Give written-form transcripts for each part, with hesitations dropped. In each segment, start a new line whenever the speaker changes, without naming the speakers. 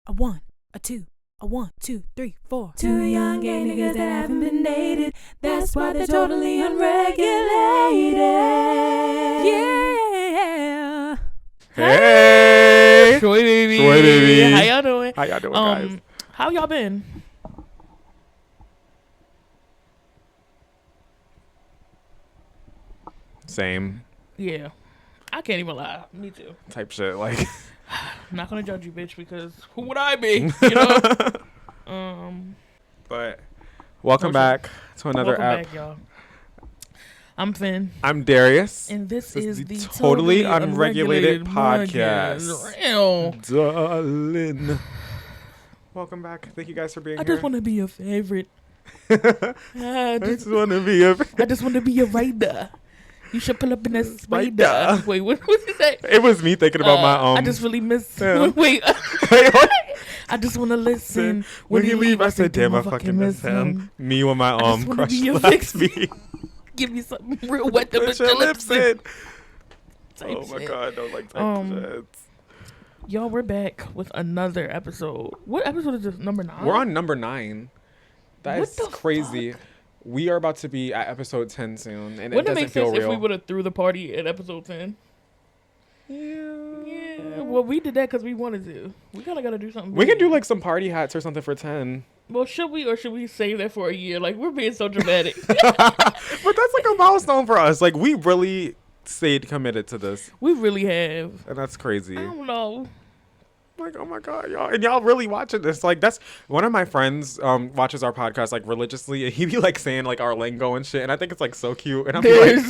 A one, a two, a 1, 2, 3, 4. Two young gay niggas that haven't been dated. That's why they're totally unregulated. Yeah.
Hey,
Troy baby.
Troy baby.
How y'all doing?
How y'all doing, guys?
How y'all been?
Same
Yeah. I can't even lie. Me too.
type shit. Like,
I'm not gonna judge you, bitch, because who would I be? You know?
but welcome back to another
Welcome
app.
back, y'all. I'm Finn.
I'm Darius.
And this is the
Totally Unregulated Podcast.
Real.
Darling. Welcome back. Thank you guys for being
I
here.
just want to be your favorite.
I just want to be a.
I just want to be your rider. You should pull up in that spider.
Spider.
Wait, what was he say?
It was me thinking about my
I just really miss.
Yeah.
Wait.
Wait, what?
I just want to listen.
When you leave, I said, damn, I fucking miss him. Me with my
just wanna
crush
be your
last
fix.
me.
Give me something real wet to
Put
put
your lips in.
Type
Oh my
shit.
god, don't like type shit.
Y'all, we're back with another episode. What episode is this? Number 9?
We're on number 9. That
What
is
the
crazy.
fuck?
We are about to be at episode 10 soon, and
Wouldn't it
it doesn't
make
feel
sense if we
real.
would have threw the party at episode 10? Yeah. Well, we did that because we wanted to. We kind of got to do something.
We
big.
can do like some party hats or something for 10.
Well, should we or should we save that for a year? Like, we're being so dramatic.
But that's like a milestone for us. Like, we really stayed committed to this,
We really have.
and that's crazy.
I don't know.
Like, oh my god, y'all, and y'all really watching this. Like, that's one of my friends watches our podcast like religiously, and he be like saying like our lingo and shit, and I think it's like so cute, and I'm like,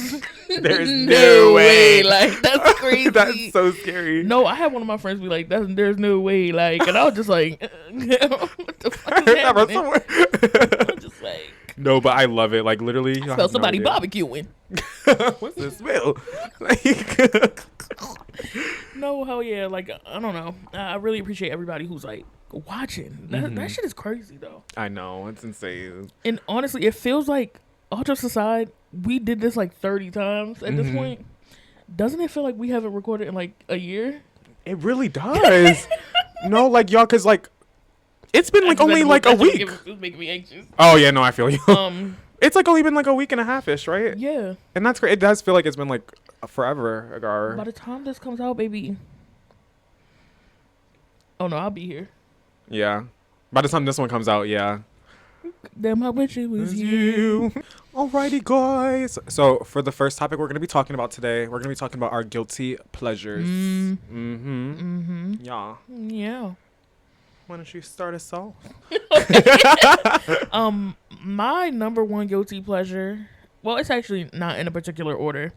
there's no way.
Like, that's crazy.
That's so scary.
No, I had one of my friends be like, there's no way. Like, and I was just like, what the fuck
I
is
heard that from
happening?
somewhere.
I'm just like,
No, but I love it. Like, literally,
I smell somebody barbecuing.
What's the smell? Like,
No, hell yeah. Like, I don't know. I really appreciate everybody who's like watching. That shit is crazy though.
I know, it's insane.
And honestly, it feels like, all jokes aside, we did this like 30 times at this point. Doesn't it feel like we haven't recorded in like a year?
It really does. No, like, y'all, because like it's been like only like a week.
It was making me anxious.
Oh yeah, no, I feel you.
It's
like only been like a week and a half-ish, right?
Yeah.
And that's great. It does feel like it's been like forever ago.
By the time this comes out, baby. Oh no, I'll be here.
Yeah. By the time this one comes out, yeah.
Damn, I wish it was you.
Alrighty, guys. So for the first topic we're going to be talking about today, we're going to be talking about our guilty pleasures. Yeah.
Yeah.
Why don't you start us off?
My number one guilty pleasure, well, it's actually not in a particular order,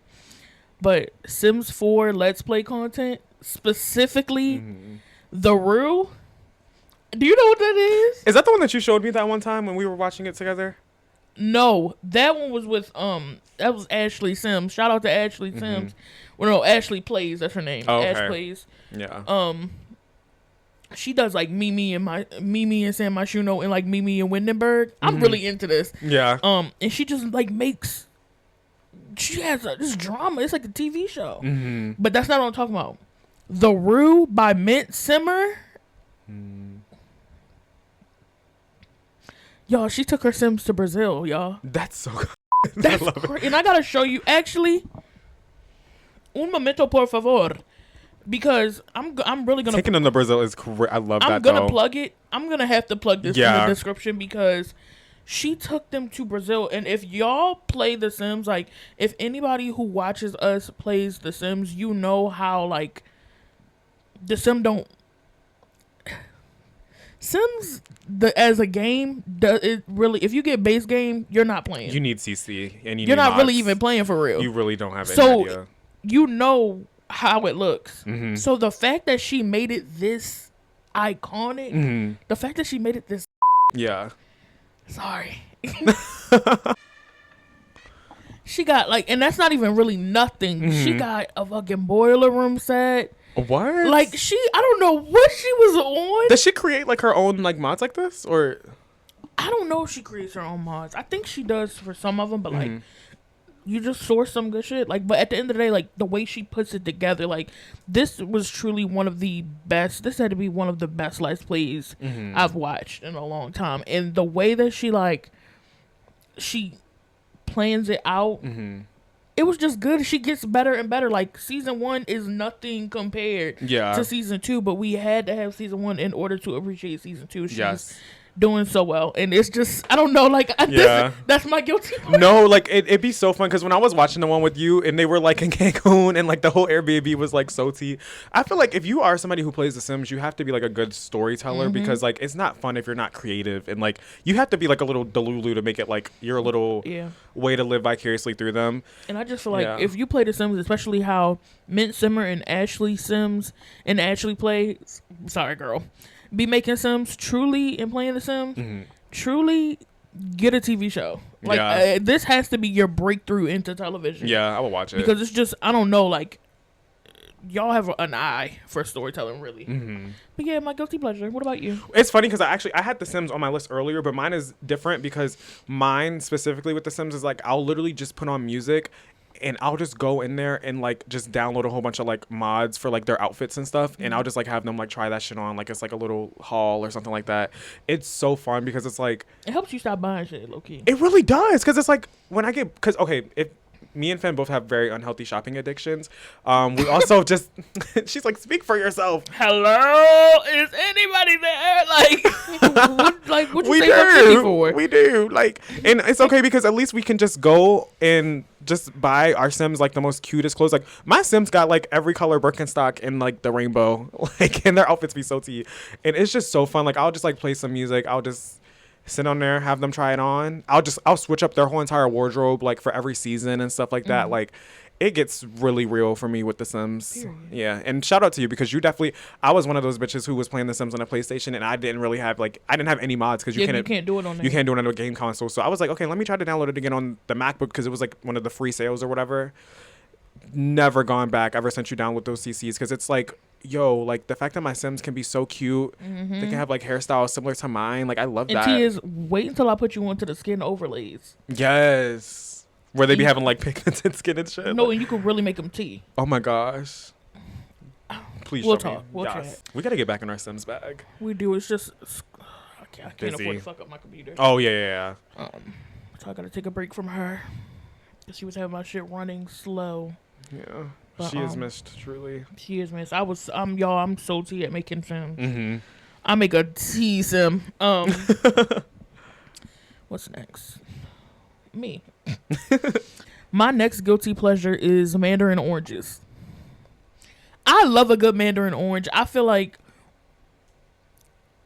but Sims 4 Let's Play content, specifically The Rue. Do you know what that is?
Is that the one that you showed me that one time when we were watching it together?
No, that one was with that was Ashley Sims. Shout out to Ashley Sims. Well, no, Ashley Plays. That's her name.
Oh, okay.
Ash Plays.
Yeah.
She does like Mimi and San Myshuno and like Mimi and Windenburg. I'm really into this.
Yeah.
And she just like makes. She has this drama. It's like a TV show. But that's not what I'm talking about. The Rue by Mint Simmer. Y'all, she took her Sims to Brazil, y'all.
That's so good.
That's
I love it.
and I gotta show you. Actually, un momento, por favor, because I'm really gonna
Taking them to Brazil is great. I love that.
I'm gonna
though.
plug it. I'm gonna have to plug this in the description because she took them to Brazil. And if y'all play The Sims, like if anybody who watches us plays The Sims, you know how like The Sims don't. Sims as a game does it really? If you get base game, you're not playing.
You need CC and
you're not really even playing for real.
You really don't have any
so
idea.
you know how it looks. So the fact that she made it this iconic, the fact that she made it this,
yeah.
sorry, she got like, and that's not even really nothing. She got a fucking boiler room set.
What?
Like I don't know what she was on.
Does she create like her own like mods like this, or?
I don't know if she creates her own mods. I think she does for some of them, but like you just source some good shit. Like, but at the end of the day, like, the way she puts it together, like, this was truly one of the best. This had to be one of the best Let's Plays I've watched in a long time. And the way that she plans it out, it was just good. She gets better and better. Like, season 1 is nothing compared to season 2, but we had to have season 1 in order to appreciate season 2. She's doing so well, and it's just, I don't know, like, that's my guilty pleasure.
No, like, it'd be so fun, because when I was watching the one with you, and they were, like, in Cancun, and, like, the whole Airbnb was, like, so tea. I feel like if you are somebody who plays The Sims, you have to be, like, a good storyteller, because, like, it's not fun if you're not creative, and, like, you have to be, like, a little delulu to make it, like, your little way to live vicariously through them.
And I just feel like if you play The Sims, especially how Mint Simmer and Ashley Sims and Ashley play, sorry, girl, be making Sims truly and playing The Sims, truly get a TV show. Like, this has to be your breakthrough into television.
Yeah, I will watch it.
Because it's just, I don't know, like, y'all have an eye for storytelling, really. But yeah, my guilty pleasure. What about you?
It's funny because I had The Sims on my list earlier, but mine is different because mine specifically with The Sims is like, I'll literally just put on music and I'll just go in there and like just download a whole bunch of like mods for like their outfits and stuff, and I'll just like have them like try that shit on, like it's like a little haul or something like that. It's so fun because it's like,
it helps you stop buying shit, low key.
It really does, because it's like when I get, because okay, if me and Finn both have very unhealthy shopping addictions, we also just she's like, speak for yourself.
Hello, is anybody there? Like what you
we
say
do
for?
We do, like, and it's okay because at least we can just go and just buy our Sims like the most cutest clothes. Like my Sims got like every color Birkenstock in like the rainbow, like, and their outfits be so tea, and it's just so fun. Like I'll just like play some music, I'll just sit on there, have them try it on. I'll switch up their whole entire wardrobe like for every season and stuff like that. Like it gets really real for me with The Sims. Period. Yeah, and shout out to you because I was one of those bitches who was playing The Sims on a PlayStation, and I didn't have any mods because you can't do it on there. You can't do it on a game console. So I was like, okay, let me try to download it again on the MacBook because it was like one of the free sales or whatever. Never gone back ever since you download those CCs, because it's like, yo, like the fact that my Sims can be so cute, they can have like hairstyles similar to mine. Like I love that.
And T, wait until I put you onto the skin overlays.
Yes, where they be having like pigmented skin and shit.
No,
like,
and you can really make them tea.
Oh my gosh. Please
we'll
show
talk.
me.
We'll
yes.
chat.
We gotta get back in our Sims bag.
We do. It's just I can't
Busy.
afford to fuck up my computer.
Oh yeah.
So I gotta take a break from her. She was having my shit running slow.
Yeah.
But,
she is missed, truly.
She is missed. I'm so tea at making Sims. I make a tea Sim. What's next? Me. My next guilty pleasure is mandarin oranges. I love a good mandarin orange. I feel like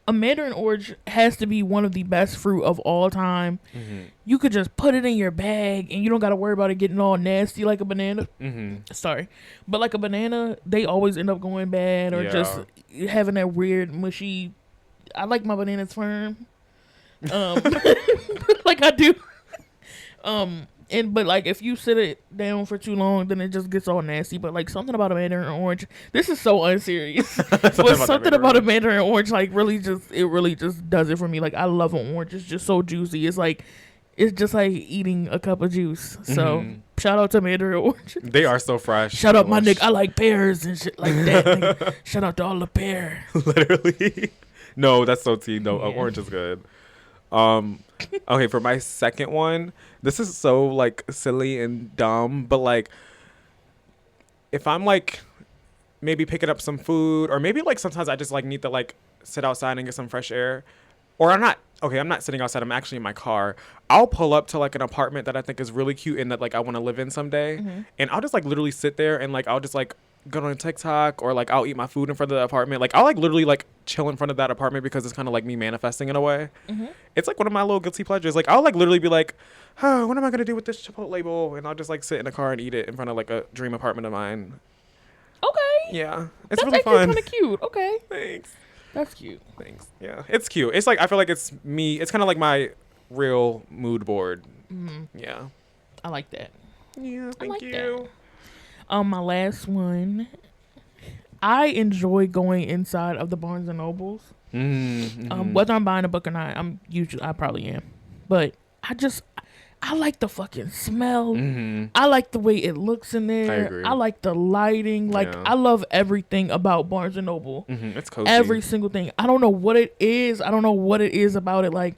a mandarin orange has to be one of the best fruit of all time. You could just put it in your bag and you don't got to worry about it getting all nasty like a banana. Sorry. But like a banana, they always end up going bad or just having that weird mushy. I like my bananas firm. Like I do. But like if you sit it down for too long, then it just gets all nasty. But like something about a mandarin orange, this is so unserious. But something about a mandarin orange like really just does it for me. Like I love an orange. It's just so juicy. It's just like eating a cup of juice. So shout out to mandarin orange.
They are so fresh.
Shout out my nigga. I like pears and shit like that. Nigga. Shout out to all the pear.
Literally. No, that's so tea. No, orange is good. Okay, for my second one, this is so like silly and dumb, but like if I'm like maybe picking up some food, or maybe like sometimes I just like need to like sit outside and get some fresh air, or I'm not sitting outside, I'm actually in my car. I'll pull up to like an apartment that I think is really cute and that like I want to live in someday, and I'll just like literally sit there and like I'll just like go on TikTok, or like I'll eat my food in front of the apartment. Like I'll like literally like chill in front of that apartment because it's kind of like me manifesting in a way. It's like one of my little guilty pleasures. Like I'll like literally be like, oh, what am I gonna do with this Chipotle bowl? And I'll just like sit in a car and eat it in front of like a dream apartment of mine.
Okay.
Yeah,
That's
really fun.
Kind of cute. Okay.
Thanks.
That's cute.
Thanks. Yeah, it's cute. It's like I feel like it's me. It's kind of like my real mood board. Yeah.
I like that.
Yeah. Thank you.
My last one. I enjoy going inside of the Barnes and Nobles. Whether I'm buying a book or not, I probably am. But I like the fucking smell.
Mm-hmm.
I like the way it looks in there.
I agree.
I like the lighting. Like, I love everything about Barnes and Noble.
Mm-hmm. It's cozy.
Every single thing. I don't know what it is. I don't know what it is about it. Like,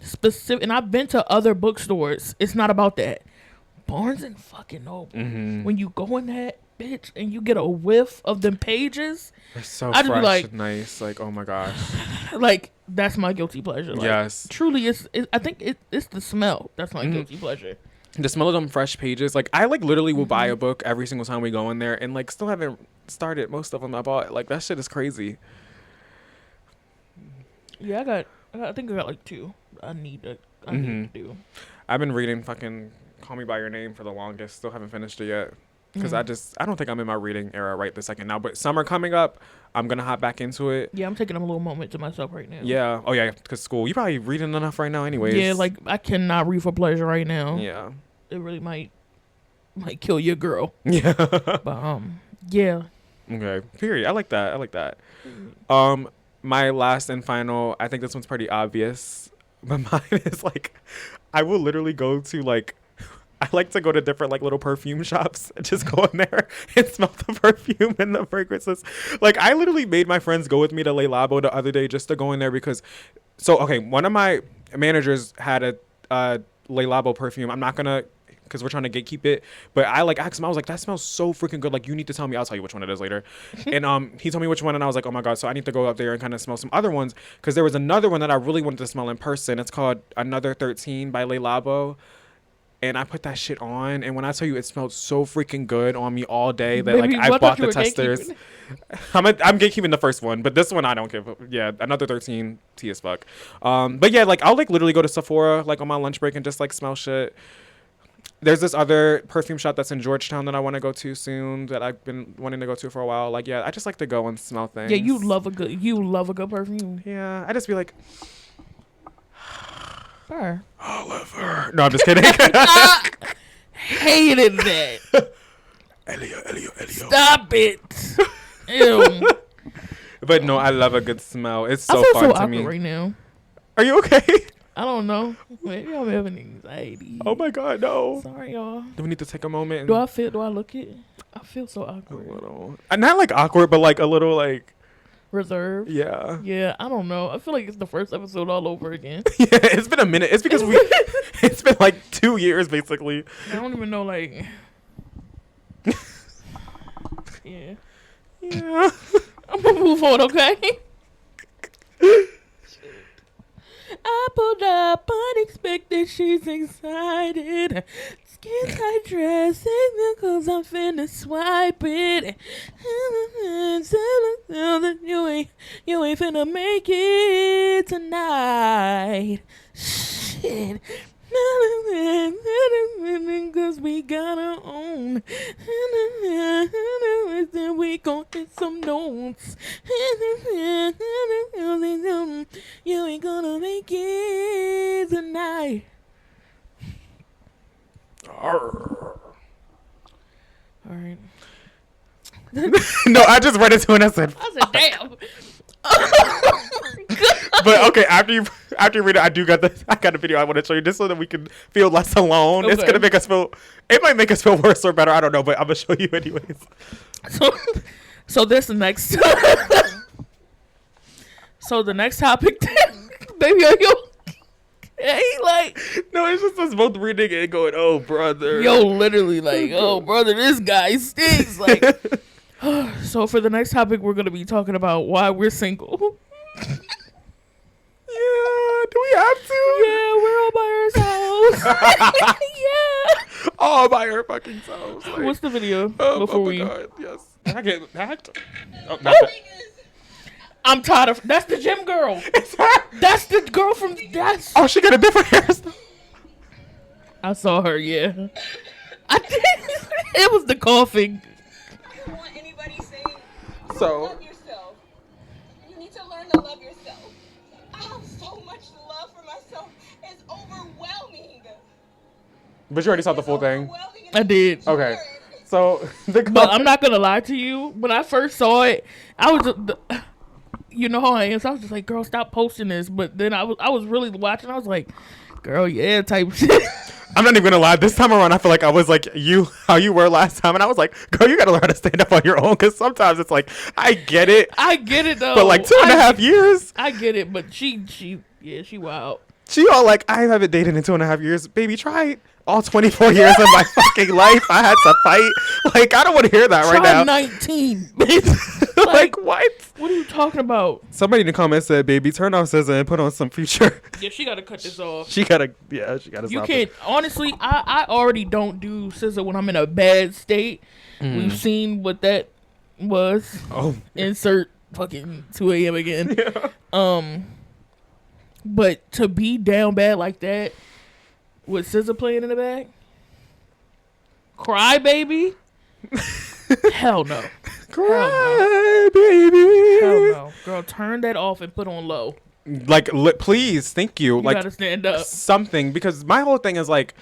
specific. And I've been to other bookstores. It's not about that. Barnes and fucking Noble.
Mm-hmm.
When you go in that bitch and you get a whiff of them pages,
it's so
I'd
fresh
be like,
and nice. Like, oh my gosh.
Like, that's my guilty pleasure. Like,
yes.
Truly, I think it's the smell. That's my guilty pleasure.
The smell of them fresh pages. Like, I like literally will buy a book every single time we go in there, and like still haven't started most of them I bought. Like, that shit is crazy.
Yeah, I think I got like 2. I need to do.
I've been reading fucking Call Me by Your Name for the longest. Still haven't finished it yet. Because I don't think I'm in my reading era right this second now. But summer coming up, I'm going to hop back into it.
Yeah, I'm taking a little moment to myself right now.
Yeah. Oh, yeah, because school. You probably reading enough right now anyways.
Yeah, like, I cannot read for pleasure right now.
Yeah.
It really might kill your girl.
Yeah.
But, yeah.
Okay. Period. I like that. My last and final, I think this one's pretty obvious. But mine is, like, I will literally go to, like, I like to go to different like little perfume shops and just go in there and smell the perfume and the fragrances. Like, I literally made my friends go with me to Le Labo the other day just to go in there because, one of my managers had a Le Labo perfume. I'm not gonna, because we're trying to gatekeep it, but I like asked him. I was like, that smells so freaking good. Like, you need to tell me. I'll tell you which one it is later. And he told me which one, and I was like, oh my god. So I need to go up there and kind of smell some other ones because there was another one that I really wanted to smell in person. It's called Another 13 by Le Labo. And I put that shit on, and when I tell you it smelled so freaking good on me all day that
Baby,
like I bought the testers. I'm gatekeeping the first one, but this one I don't give. Yeah, Another 13 tea as fuck. But yeah, like I'll like literally go to Sephora like on my lunch break and just like smell shit. There's this other perfume shop that's in Georgetown that I want to go to soon that I've been wanting to go to for a while. Like, yeah, I just like to go and smell things.
Yeah, you love a good perfume.
Yeah, I just be like,
her.
Oliver. No, I'm just kidding.
Hated that.
Elio.
Stop it. Ew.
But no, I love a good smell. It's so
I feel
fun
so
to
awkward
me.
right now.
Are you okay?
I don't know. Maybe I'm having anxiety.
Oh my god, no.
Sorry, y'all.
Do we need to take a moment?
Do I look it? I feel so awkward.
A little. Not like awkward, but like a little like
reserved.
Yeah.
Yeah, I don't know. I feel like it's the first episode all over again.
Yeah, it's been a minute. It's because it's been like 2 years basically.
I don't even know like Yeah.
Yeah.
I'm gonna move on, okay? I pulled up unexpected, she's excited. Skin tight dress, cause I'm finna swipe it. You ain't finna make it tonight. Shit. Cause we got our own. Then we gon' hit some notes. You ain't gonna make it tonight. All right.
No, I just read it to and I said
damn.
But okay, after you read it, I got a video I want to show you just so that we can feel less alone. Okay. It's gonna make us feel. It might make us feel worse or better. I don't know, but I'm gonna show you anyways.
So this next. So the next topic, baby, are you? Hey, like,
no, it's just us both reading it and going, "Oh, brother."
Yo, literally, like, "Oh, brother, this guy stinks." Like, so for the next topic, we're gonna be talking about why we're single.
Yeah, do we have to?
Yeah, we're all by ourselves. Yeah,
all by our fucking selves.
Like, what's the video?
Before we? God, yes. I get hacked. Oh, not that.
I'm tired of. That's the gym girl.
It's her.
That's the girl from. That's.
Oh, she got a different hairstyle.
I saw her. Yeah. I did. It was the coughing.
I don't want anybody saying.
So.
Love yourself. You need to learn to love yourself. I have so much love for myself. It's overwhelming.
But you already saw the full thing.
I did.
Okay. So.
But I'm not gonna lie to you. When I first saw it, I was. You know how I am. So I was just like, girl, stop posting this. But then I was really watching. I was like, girl, yeah, type shit.
I'm not even gonna lie. This time around, I feel like I was like how you were last time, and I was like, girl, you gotta learn how to stand up on your own. Because sometimes it's like, I get it
though.
But like 2.5 years,
I get it. But she wild.
She all like, I haven't dated in 2.5 years. Baby, try it. All 24 years of my fucking life, I had to fight. Like, I don't want to hear that right now.
19, bitch.
Like, what?
What are you talking about?
Somebody in the comments said, baby, turn off SZA and put on some Future.
Yeah, she got to cut this off.
She got to
You can't. Honestly, I already don't do SZA when I'm in a bad state. We've seen what that was.
Oh.
Insert fucking 2 a.m. again.
Yeah.
But to be down bad like that, with SZA playing in the back, cry baby, hell no,
cry baby,
hell no, girl, turn that off and put on low.
Like, please, thank you.
You
like,
gotta stand up.
Something, because my whole thing is like,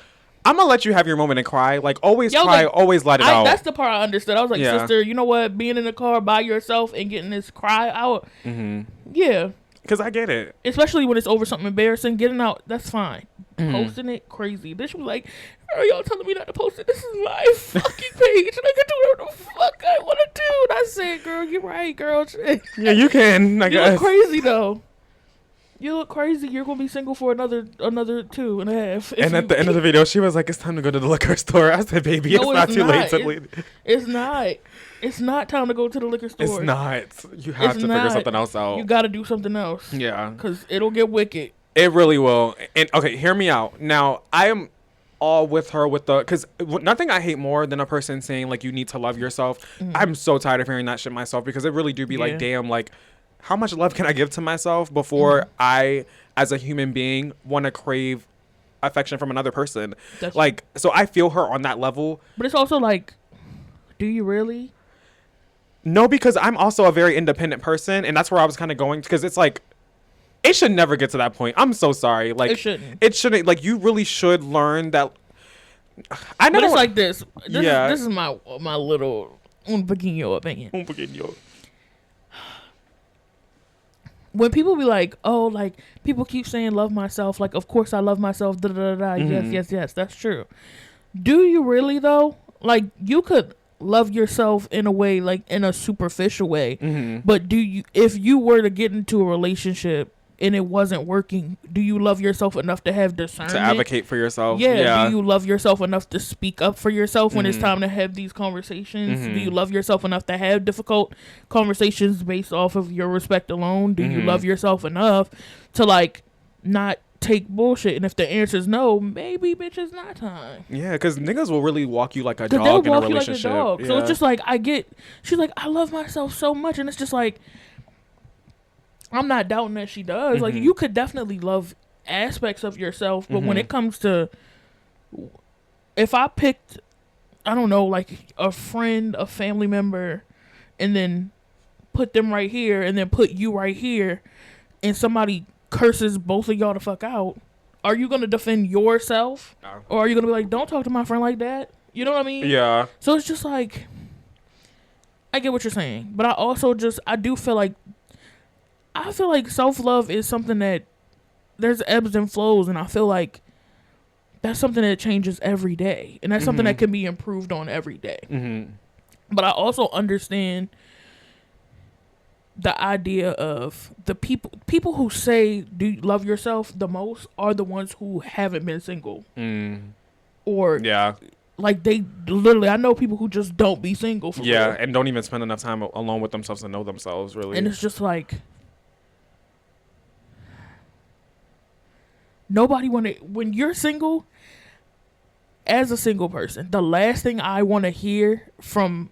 I'm gonna let you have your moment and cry. Like, always cry, like, always let it out.
That's the part I understood. I was like, sister, you know what? Being in the car by yourself and getting this cry out, yeah.
Because I get it.
Especially when it's over something embarrassing. Getting out, that's fine. Posting it, crazy. Bitch was like, are y'all telling me not to post it? This is my fucking page. And I can do whatever the fuck I want to do. And I said, girl, you're right, girl.
Yeah, you can. I guess.
You look crazy, though. You look crazy. You're going to be single for another 2.5.
And at the end of the video, she was like, it's time to go to the liquor store. I said, baby, it's not too late to leave.
It's not. It's not time to go to the liquor store.
It's not. You have to figure something else out.
You got to do something else.
Yeah.
Because it'll get wicked.
It really will. And, okay, hear me out. Now, I am all with her with the... Because nothing I hate more than a person saying, like, you need to love yourself. I'm so tired of hearing that shit myself, because it really do be like, damn, like, how much love can I give to myself before I, as a human being, want to crave affection from another person? That's like, so I feel her on that level.
But it's also like, do you really?
No, because I'm also a very independent person, and that's where I was kind of going, because it's like, it should never get to that point. I'm so sorry. Like, it shouldn't. Like, you really should learn that. I never.
But it's like this. This is my little un pequeño opinion.
Un pequeño.
When people be like, oh, like, people keep saying love myself, like, of course I love myself, da da da da. Yes, that's true. Do you really though? Like, you could love yourself in a way, like, in a superficial way, but do you, if you were to get into a relationship and it wasn't working, do you love yourself enough to have discernment? To
advocate for yourself?
Yeah. Do you love yourself enough to speak up for yourself when it's time to have these conversations? Do you love yourself enough to have difficult conversations based off of your respect alone? Do you love yourself enough to, like, not take bullshit? And if the answer is no, maybe, bitch, it's not time.
Yeah, because niggas will really walk you like a dog in a relationship. You like a dog.
Yeah. So it's just like, she's like, I love myself so much. And it's just like, I'm not doubting that she does. Like, you could definitely love aspects of yourself, but when it comes to, if I picked, I don't know, like a friend, a family member, and then put them right here, and then put you right here, and somebody curses both of y'all the fuck out, are you going to defend yourself? No. Or are you going to be like, don't talk to my friend like that? You know what I mean?
Yeah.
So it's just like, I get what you're saying, but I do feel like, self-love is something that there's ebbs and flows, and I feel like that's something that changes every day, and that's something that can be improved on every day. But I also understand the idea of the people who say do you love yourself the most are the ones who haven't been single. Or like, they literally, I know people who just don't be single for real.
And don't even spend enough time alone with themselves to know themselves, really.
And it's just like, nobody when you're single, as a single person, the last thing I want to hear from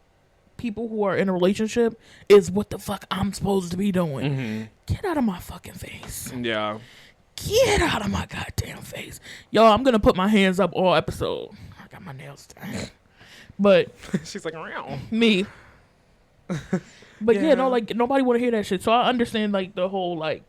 people who are in a relationship is what the fuck I'm supposed to be doing. Get out of my fucking face.
Yeah.
Get out of my goddamn face. Yo, I'm going to put my hands up all episode. I got my nails done. But.
She's like, meow.
Me. But no, like, nobody want to hear that shit. So I understand, like, the whole, like.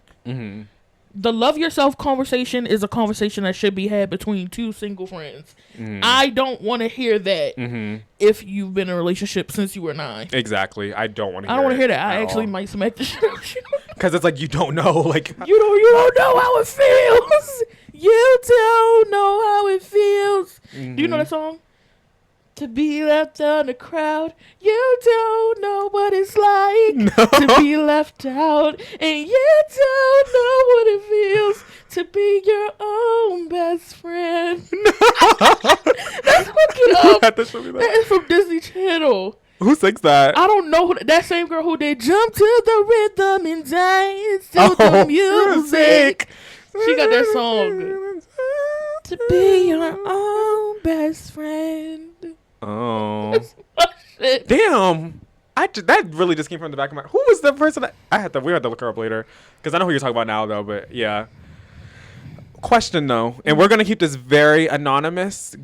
The love yourself conversation is a conversation that should be had between two single friends. I don't want to hear that if you've been in a relationship since you were 9.
Exactly. I don't want to hear
I don't want to hear that. I actually might smack the shit out of you.
Because it's like, you don't know. Like,
you don't know how it feels. You don't know how it feels.
Mm-hmm.
Do you know that song? To be left out in the crowd. You don't know what it's like to be left out. And you don't know what it feels to be your own best friend. That's fucking up. That is from Disney Channel.
Who sings that?
I don't know. That same girl who did Jump to the Rhythm and Dance to the Music. She got that song. To be your own best friend.
Oh.
Shit.
Damn. That really just came from the back of my... Who was the person we had to look her up later. Because I know who you're talking about now, though. But, yeah. Question, though. And we're going to keep this very anonymous.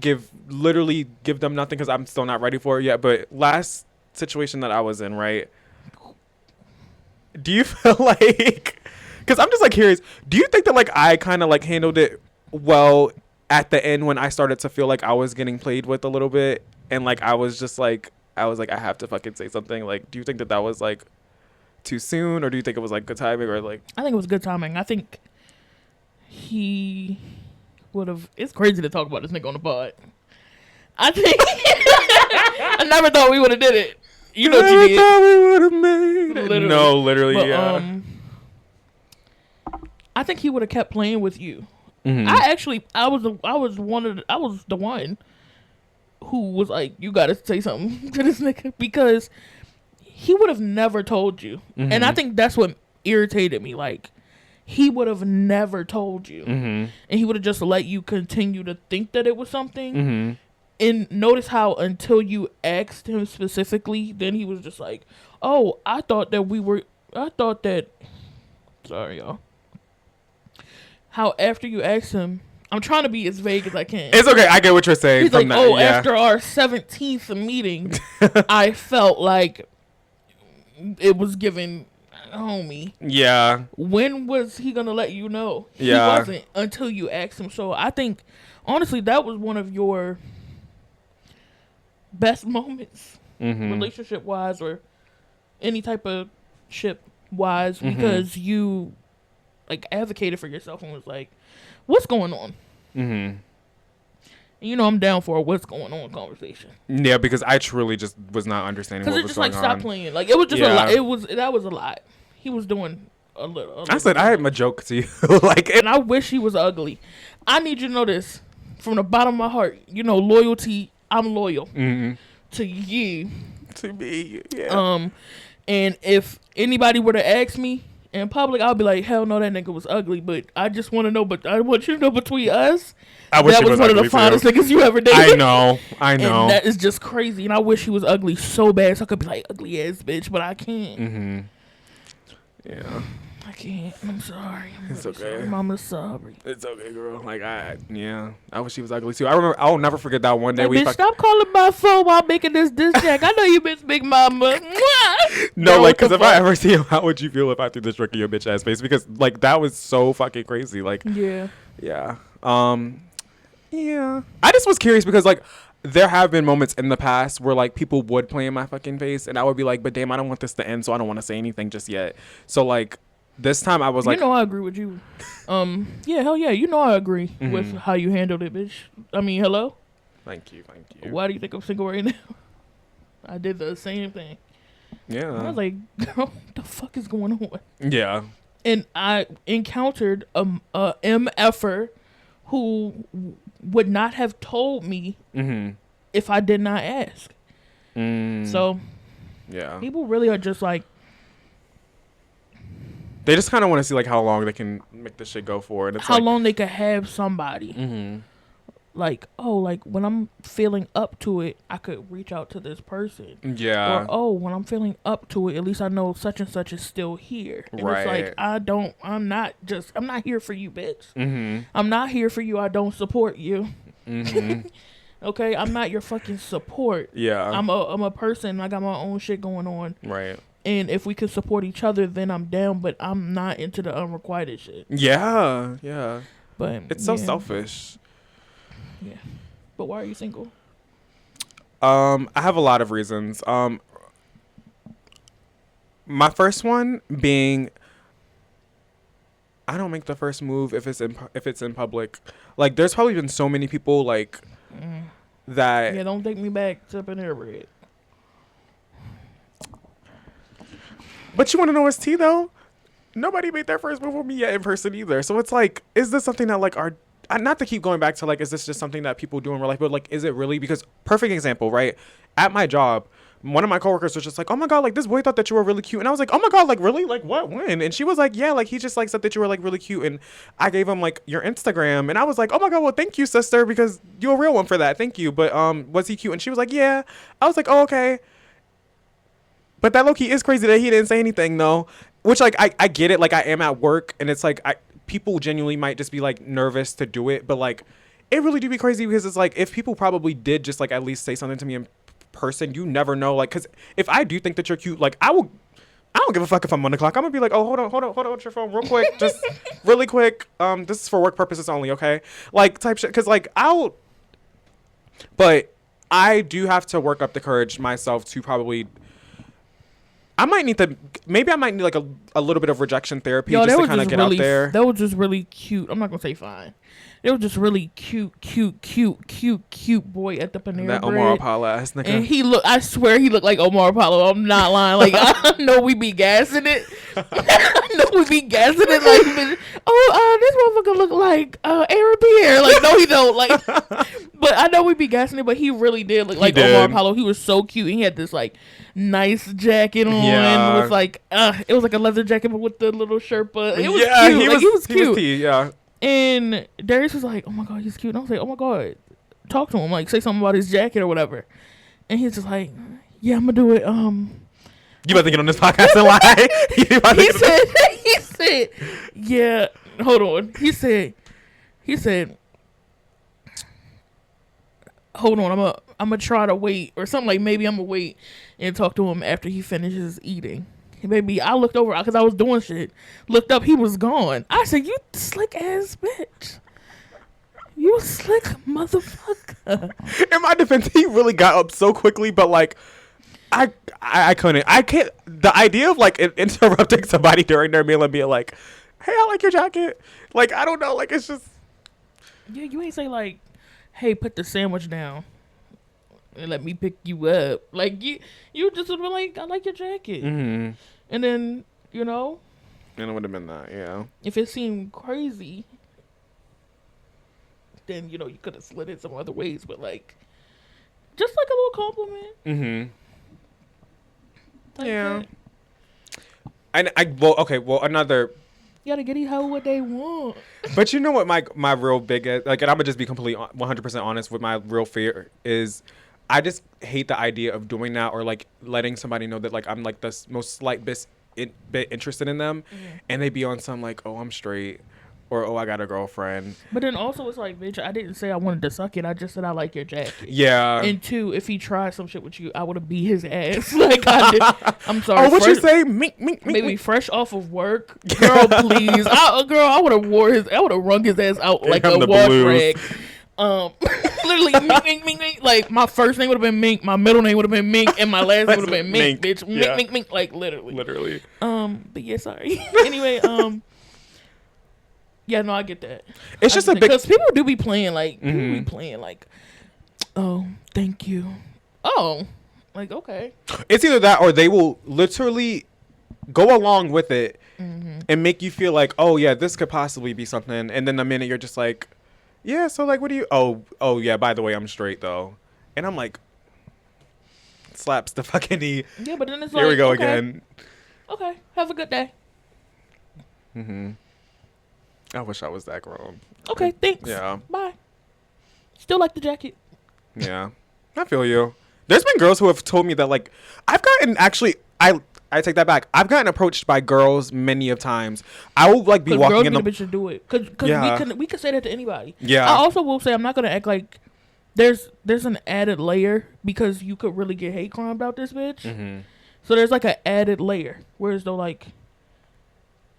Literally give them nothing because I'm still not ready for it yet. But last situation that I was in, right? Do you feel like... Because I'm just, like, curious. Do you think that, like, I kind of, like, handled it well at the end when I started to feel like I was getting played with a little bit? And, like, I was like, I have to fucking say something. Like, do you think that was, like, too soon? Or do you think it was, like, good timing? Or, like...
I think it was good timing. I think he would have... It's crazy to talk about this nigga on the pod. I think... I never thought we would have did it. You know what you did.
Thought we would have made it.
Literally.
No, literally,
But,
yeah.
I think he would have kept playing with you.
Mm-hmm.
I was the one who was like, you gotta say something to this nigga, because he would have never told you.
Mm-hmm.
And I think that's what irritated me. Like, he would have never told you.
Mm-hmm.
And he would have just let you continue to think that it was something.
Mm-hmm.
And notice how until you asked him specifically, then he was just like, oh, sorry, y'all. How after you asked him, I'm trying to be as vague as I can.
It's okay. I get what you're saying.
He's like, after our 17th meeting, I felt like it was given homie.
Yeah.
When was he going to let you know?
Yeah.
He wasn't until you asked him. So I think, honestly, that was one of your best moments, relationship-wise or any type of ship-wise, because you... like advocated for yourself and was like, what's going on?
Mm-hmm.
You know, I'm down for a what's going on conversation.
Yeah, because I truly just was not understanding what was going on.
Because it just like, stop playing. Like, it was just a lot. That was a lot. He was doing a little.
I said, I had my joke to you.
And I wish he was ugly. I need you to know this from the bottom of my heart. You know, loyalty. I'm loyal to you.
To me, yeah.
And if anybody were to ask me in public, I'll be like, hell no, that nigga was ugly. But I just want to know. But I want you to know, between us, that was one of the finest niggas you ever dated.
I know.
And that is just crazy. And I wish he was ugly so bad, so I could be like, ugly ass bitch, but I can't.
Mm-hmm. Yeah.
I can't. I'm sorry.
It's okay.
Sorry. Mama, sorry.
It's okay, girl. Like, I wish she was ugly too. I remember. I'll never forget that one day.
Hey, bitch, stop calling my phone while making this check. I know you miss Big Mama.
No, like, because if I ever see him, how would you feel if I threw this trick in your bitch ass face? Because, like, that was so fucking crazy. Like,
yeah.
Yeah. Yeah. I just was curious because, like, there have been moments in the past where, like, people would play in my fucking face, and I would be like, but damn, I don't want this to end, so I don't want to say anything just yet. So, like, this time I was like...
You know I agree with you. Yeah, hell yeah. You know I agree with how you handled it, bitch. I mean, hello?
Thank you.
Why do you think I'm single right now? I did the same thing.
Yeah.
I was like, girl, what the fuck is going on?
Yeah.
And I encountered a MFer who would not have told me if I did not ask. So,
yeah,
people really are just like,
they just kind of want to see like how long they can make this shit go for, and it's
how long they could have somebody. Like, oh, like when I'm feeling up to it, I could reach out to this person.
Yeah.
Or, oh, when I'm feeling up to it, at least I know such and such is still here. And
right.
It's like, I'm not here for you, bitch. I'm not here for you. I don't support you. Okay? I'm not your fucking support.
Yeah.
I'm a person. I got my own shit going on.
Right.
And if we could support each other, then I'm down, but I'm not into the unrequited shit.
Yeah. Yeah.
But
it's so selfish.
Yeah. But why are you single?
I have a lot of reasons. My first one being I don't make the first move if it's in public. Like, there's probably been so many people like that.
Yeah, don't take me back to Panera Bread.
But you want to know what's tea though? Nobody made their first move with me yet in person either. So it's like, is this something that like not to keep going back to like, is this just something that people do in real life? But like, is it really? Because perfect example, right? At my job, one of my coworkers was just like, oh my God, like this boy thought that you were really cute. And I was like, oh my God, like really? Like what, when? And she was like, yeah, like he just like said that you were like really cute. And I gave him like your Instagram. And I was like, oh my God, well, thank you, sister, because you're a real one for that. Thank you. But was he cute? And she was like, yeah. I was like, oh, okay. But that low-key is crazy that he didn't say anything though. Which like, I get it. Like I am at work and it's like, people genuinely might just be like nervous to do it. But like, it really do be crazy because it's like, if people probably did just like at least say something to me in person, you never know. Like, cause if I do think that you're cute, like I don't give a fuck if I'm on the clock. I'm gonna be like, oh, hold on with your phone real quick. Just really quick. This is for work purposes only. Okay. Like type shit. Cause like but I do have to work up the courage myself to probably, I might need like a little bit of rejection therapy just to kind of get out there.
That was just really cute. I'm not going to say fine. They were just really cute boy at the Panera
That
Bread.
Omar Apollo ass nigga.
And I swear he looked like Omar Apollo. I'm not lying. Like, I know we be gassing it. I know we be gassing it. Like, this motherfucker look like Aaron Pierre. Like, no, he don't. Like, but I know we be gassing it, but he really did look like Omar Apollo. He was so cute. He had this, like, nice jacket on. Yeah. With, like, it was like a leather jacket, but with the little Sherpa. It was cute. He was cute. He was tea, yeah. And Darius was like, oh my God, he's cute. And I was like, oh my God, talk to him. Like, say something about his jacket or whatever. And he's just like, yeah, I'm going to do it.
You about to get on this podcast and lie?
He said, yeah, hold on. He said, hold on, I'm going to try to wait. Or something like, maybe I'm going to wait and talk to him after he finishes eating. Baby, I looked over because I was doing shit. Looked up, he was gone. I said, "You slick ass bitch, you slick motherfucker."
In my defense, he really got up so quickly, but like, I couldn't. I can't. The idea of like interrupting somebody during their meal and being like, "Hey, I like your jacket." Like, I don't know. Like, it's just.
Yeah, you ain't say like, "Hey, put the sandwich down and let me pick you up." Like, you just would be like, "I like your jacket."
Mm-hmm.
And then, you know.
And it would have been that, yeah.
If it seemed crazy, then, you know, you could have slid it some other ways. But, like, just like a little compliment.
Mm-hmm. Like yeah. That. Another.
You gotta get these hoe what they want.
But you know what my real big, like, and I'm gonna just be completely 100% honest with my real fear is, I just hate the idea of doing that or like letting somebody know that like I'm like the most slight bit interested in them, and they be on some like, oh, I'm straight, or oh, I got a girlfriend.
But then also it's like, bitch, I didn't say I wanted to suck it. I just said I like your jacket.
Yeah.
And two, if he tried some shit with you, I would have beat his ass. Like I did. I'm sorry.
Oh, what you say? Mink.
Maybe fresh off of work, girl. Please, I would have wrung his ass out like a wash rag. Literally, mink. Like, my first name would have been Mink, my middle name would have been Mink, and my last name would have been Mink, bitch. Yeah. Mink. Like, literally. But yeah, sorry. Anyway, yeah, no, I get that.
It's just
because people do be playing like, oh, thank you. Oh, like, okay.
It's either that or they will literally go along with it and make you feel like, oh yeah, this could possibly be something, and then the minute you're just like, yeah, so like, what do you? Oh yeah. By the way, I'm straight though, and I'm like, slaps the fucking knee.
Yeah, but then it's
here we go again.
Okay, have a good day.
I wish I was that grown.
Okay, thanks.
Yeah.
Bye. Still like the jacket.
Yeah, I feel you. There's been girls who have told me that like I've gotten I take that back. I've gotten approached by girls many of times. I will like be walking in the
bitch to do it because we can say that to anybody.
Yeah.
I also will say I'm not gonna act like there's an added layer because you could really get hate crime about this bitch. So there's like an added layer. Whereas though like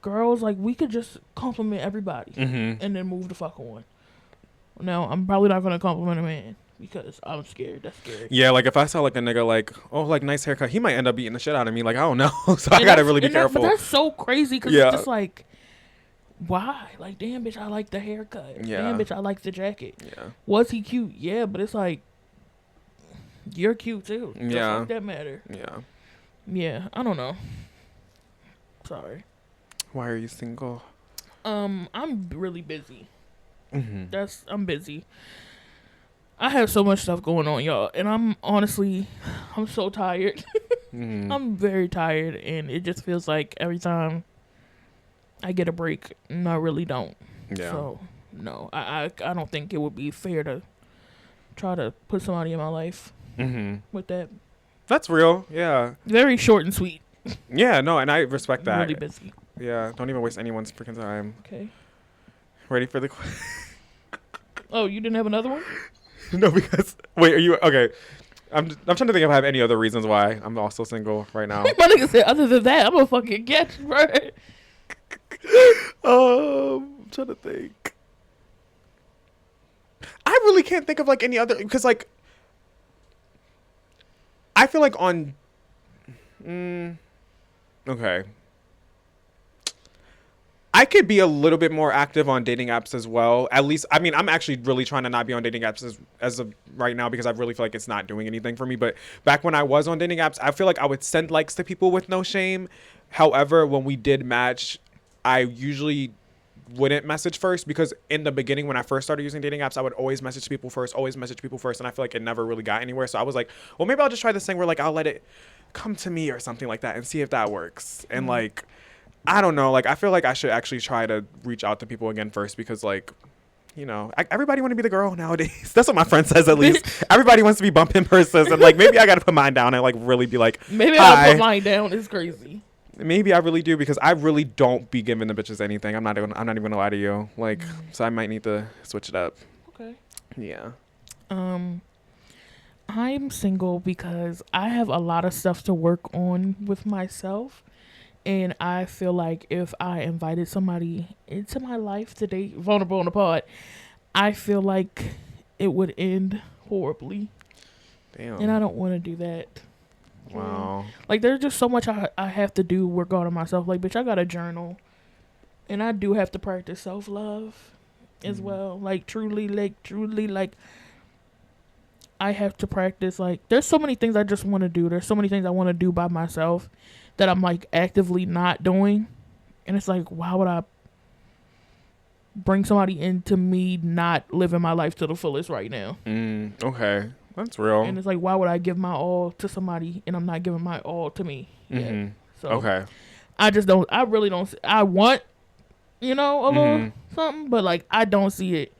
girls like we could just compliment everybody and then move the fuck on. Now I'm probably not gonna compliment a man. Because I'm scared. That's scary.
Yeah, like if I saw like a nigga like, oh, like nice haircut, he might end up beating the shit out of me. Like, I don't know. So I gotta really be careful.
But that's so crazy because it's just like, why? Like, damn, bitch, I like the haircut.
Yeah.
Damn, bitch, I like the jacket.
Yeah.
Was he cute? Yeah, but it's like, you're cute too.
Yeah.
The fuck that matter?
Yeah.
Yeah, I don't know. Sorry.
Why are you single?
I'm really busy.
Mm-hmm.
I'm busy. I have so much stuff going on, y'all, and I'm so tired.
Mm-hmm.
I'm very tired, and it just feels like every time I get a break, and I really don't.
Yeah.
So no, I don't think it would be fair to try to put somebody in my life with that.
That's real. Yeah.
Very short and sweet.
Yeah. No, and I respect that.
Really busy.
Yeah. Don't even waste anyone's freaking time.
Okay.
Ready for the?
Oh, you didn't have another one?
No, because wait, are you okay? I'm trying to think if I have any other reasons why I'm also single right now.
My nigga said, other than that, I'm a fucking get, bro.
I'm trying to think. I really can't think of like any other because like I feel like on. Okay. I could be a little bit more active on dating apps as well. At least, I mean, I'm actually really trying to not be on dating apps as of right now because I really feel like it's not doing anything for me. But back when I was on dating apps, I feel like I would send likes to people with no shame. However, when we did match, I usually wouldn't message first because in the beginning when I first started using dating apps, I would always message people first, and I feel like it never really got anywhere. So I was like, well, maybe I'll just try this thing where like I'll let it come to me or something like that and see if that works. And like, I don't know, like I feel like I should actually try to reach out to people again first because like, you know, everybody want to be the girl nowadays. That's what my friend says at least. Everybody wants to be bumping purses and like maybe I got to put mine down and like really be like,
maybe
hi.
I'll put mine down. It's crazy.
Maybe I really do because I really don't be giving the bitches anything. I'm not even gonna lie to you. Like, so I might need to switch it up.
Okay.
Yeah.
I'm single because I have a lot of stuff to work on with myself. And I feel like if I invited somebody into my life to date vulnerable on the pod, I feel like it would end horribly.
Damn.
And I don't want to do that.
Wow.
Like, there's just so much I have to do work on myself. Like, bitch, I got a journal. And I do have to practice self-love as well. Like, truly, I have to practice. Like, there's so many things I just want to do. There's so many things I want to do by myself that I'm, like, actively not doing. And it's like, why would I bring somebody into me not living my life to the fullest right now?
Okay. That's real.
And it's like, why would I give my all to somebody and I'm not giving my all to me yet? So
okay.
I really don't. I want, a little something, but like, I don't see it.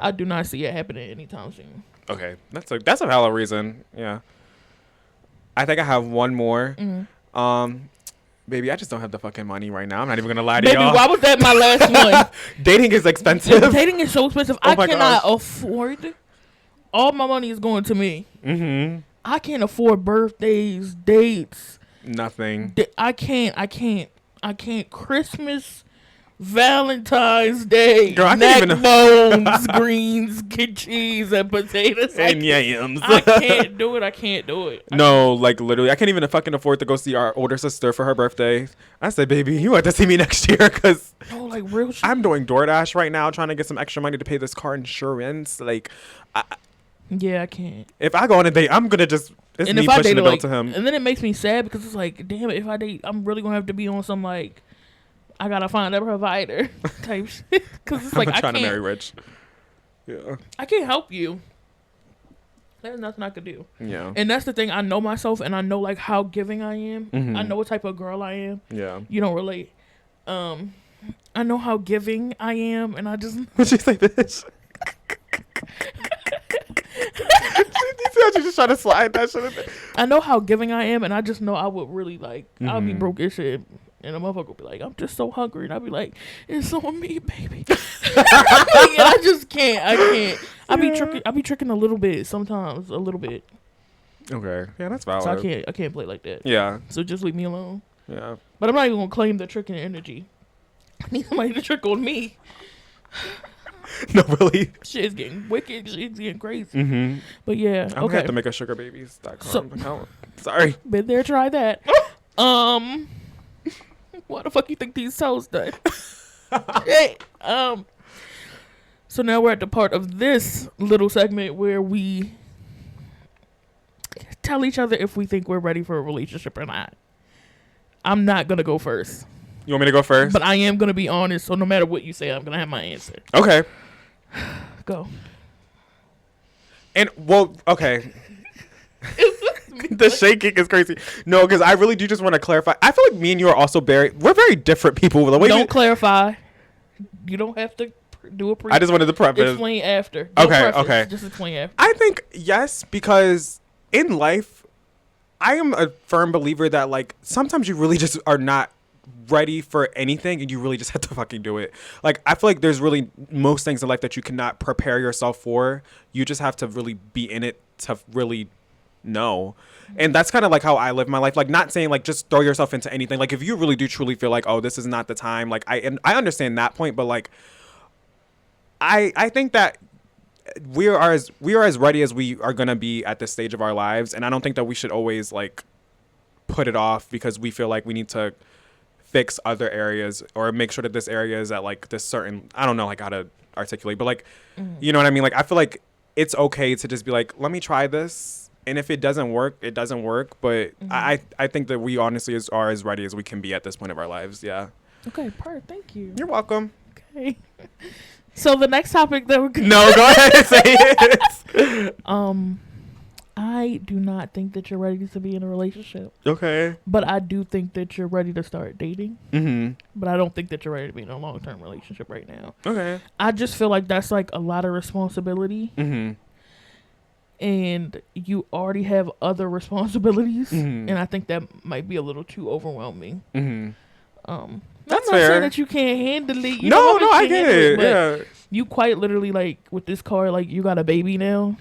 I do not see it happening anytime soon.
Okay. That's a valid reason. Yeah. I think I have one more. Baby, I just don't have the fucking money right now. I'm not even gonna lie to y'all.
Baby, why was that my last one?
Dating is expensive.
Dating is so expensive.
Oh
I cannot
gosh.
afford. All my money is going to me. I can't afford birthdays, dates.
Nothing.
I can't. Christmas, Valentine's Day,
girl, I
neck
can't even
bones, greens, cheese, and potatoes.
And yams.
I can't do it.
No, like literally, I can't even fucking afford to go see our older sister for her birthday. I said, baby, you have to see me next year because
like real shit.
I'm doing DoorDash right now, trying to get some extra money to pay this car insurance. Like,
yeah, I can't.
if I go on a date, I'm gonna just it's
and
me
if I
pushing
date
the bill
like,
to him.
And then it makes me sad because it's like, damn it, if I date, I'm really gonna have to be on some like, I gotta find a provider type shit. Because it's like,
I'm trying
I
to
can't.
marry rich. Yeah.
I can't help you. There's nothing I could do.
Yeah.
And that's the thing. I know myself, and I know like how giving I am. I know what type of girl I am.
Yeah.
You don't relate. I know how giving I am, and I just.
What'd you say, bitch? You see how you just trying to slide that shit in there?
I know how giving I am, and I just know I would really like. I'll be broke as shit, and a motherfucker will be like, "I'm just so hungry," and I'll be like, "It's on me, baby." And I just can't. I can't. I be tricking a little bit sometimes, a little bit.
Okay. Yeah, that's valid.
So I can't play like that.
Yeah.
So just leave me alone.
Yeah.
But I'm not even gonna claim the tricking energy. I need somebody to trick on me.
No, really.
Shit's getting wicked. Shit's getting crazy. But yeah,
I'm gonna have to make a sugarbabies.com account. Sorry.
Been there, try that. What the fuck you think these toes done? Hey, so now we're at the part of this little segment where we tell each other if we think we're ready for a relationship or not. I'm not going to go first.
You want me to go first?
But I am going to be honest, so no matter what you say, I'm going to have my answer.
Okay.
Go.
And, well, okay. The shaking is crazy. No, because I really do just want to clarify. I feel like me and you are also we're very different people. The way
don't clarify. You don't have to do a
I just wanted to preface.
Explain after.
Okay.
Just explain after.
I think yes, because in life, I am a firm believer that like sometimes you really just are not ready for anything and you really just have to fucking do it. Like I feel like there's really most things in life that you cannot prepare yourself for. You just have to really be in it to really know. And that's kind of like how I live my life. Like not saying like just throw yourself into anything. Like if you really do truly feel like, oh, this is not the time. Like I understand that point, but like I think that we are as ready as we are gonna be at this stage of our lives, and I don't think that we should always like put it off because we feel like we need to fix other areas or make sure that this area is at like this certain, I don't know like how to articulate, but like you know what I mean? Like I feel like it's okay to just be like, let me try this, and if it doesn't work, it doesn't work. But I think that we honestly are as ready as we can be at this point of our lives. Yeah.
Okay, perfect. Thank you.
You're welcome.
Okay. So the next topic that we're gonna
No, go ahead and say it.
I do not think that you're ready to be in a relationship.
Okay.
But I do think that you're ready to start dating.
Mm-hmm.
But I don't think that you're ready to be in a long-term relationship right now.
Okay.
I just feel like that's like a lot of responsibility.
Mm-hmm.
And you already have other responsibilities.
Mm-hmm.
And I think that might be a little too overwhelming.
Mm-hmm.
That's
I'm
not
fair.
saying that you can't handle it.
No, I get it. Yeah.
You quite literally, like, with this car, like, you got a baby now.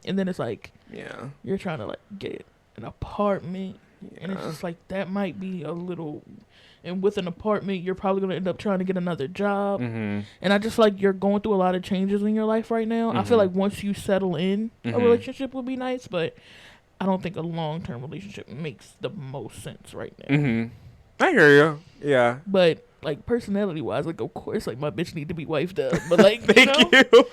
And then it's like,
Yeah.
you're trying to, like, get an apartment.
Yeah.
And it's just like, that might be a little... And with an apartment, you're probably going to end up trying to get another job.
Mm-hmm.
And I just feel like you're going through a lot of changes in your life right now. I feel like once you settle in, a relationship would be nice. But I don't think a long-term relationship makes the most sense right now.
Mm-hmm. I hear you. Yeah.
But, like, personality-wise, like, of course, like, my bitch need to be wifed up. But, like,
Thank
you.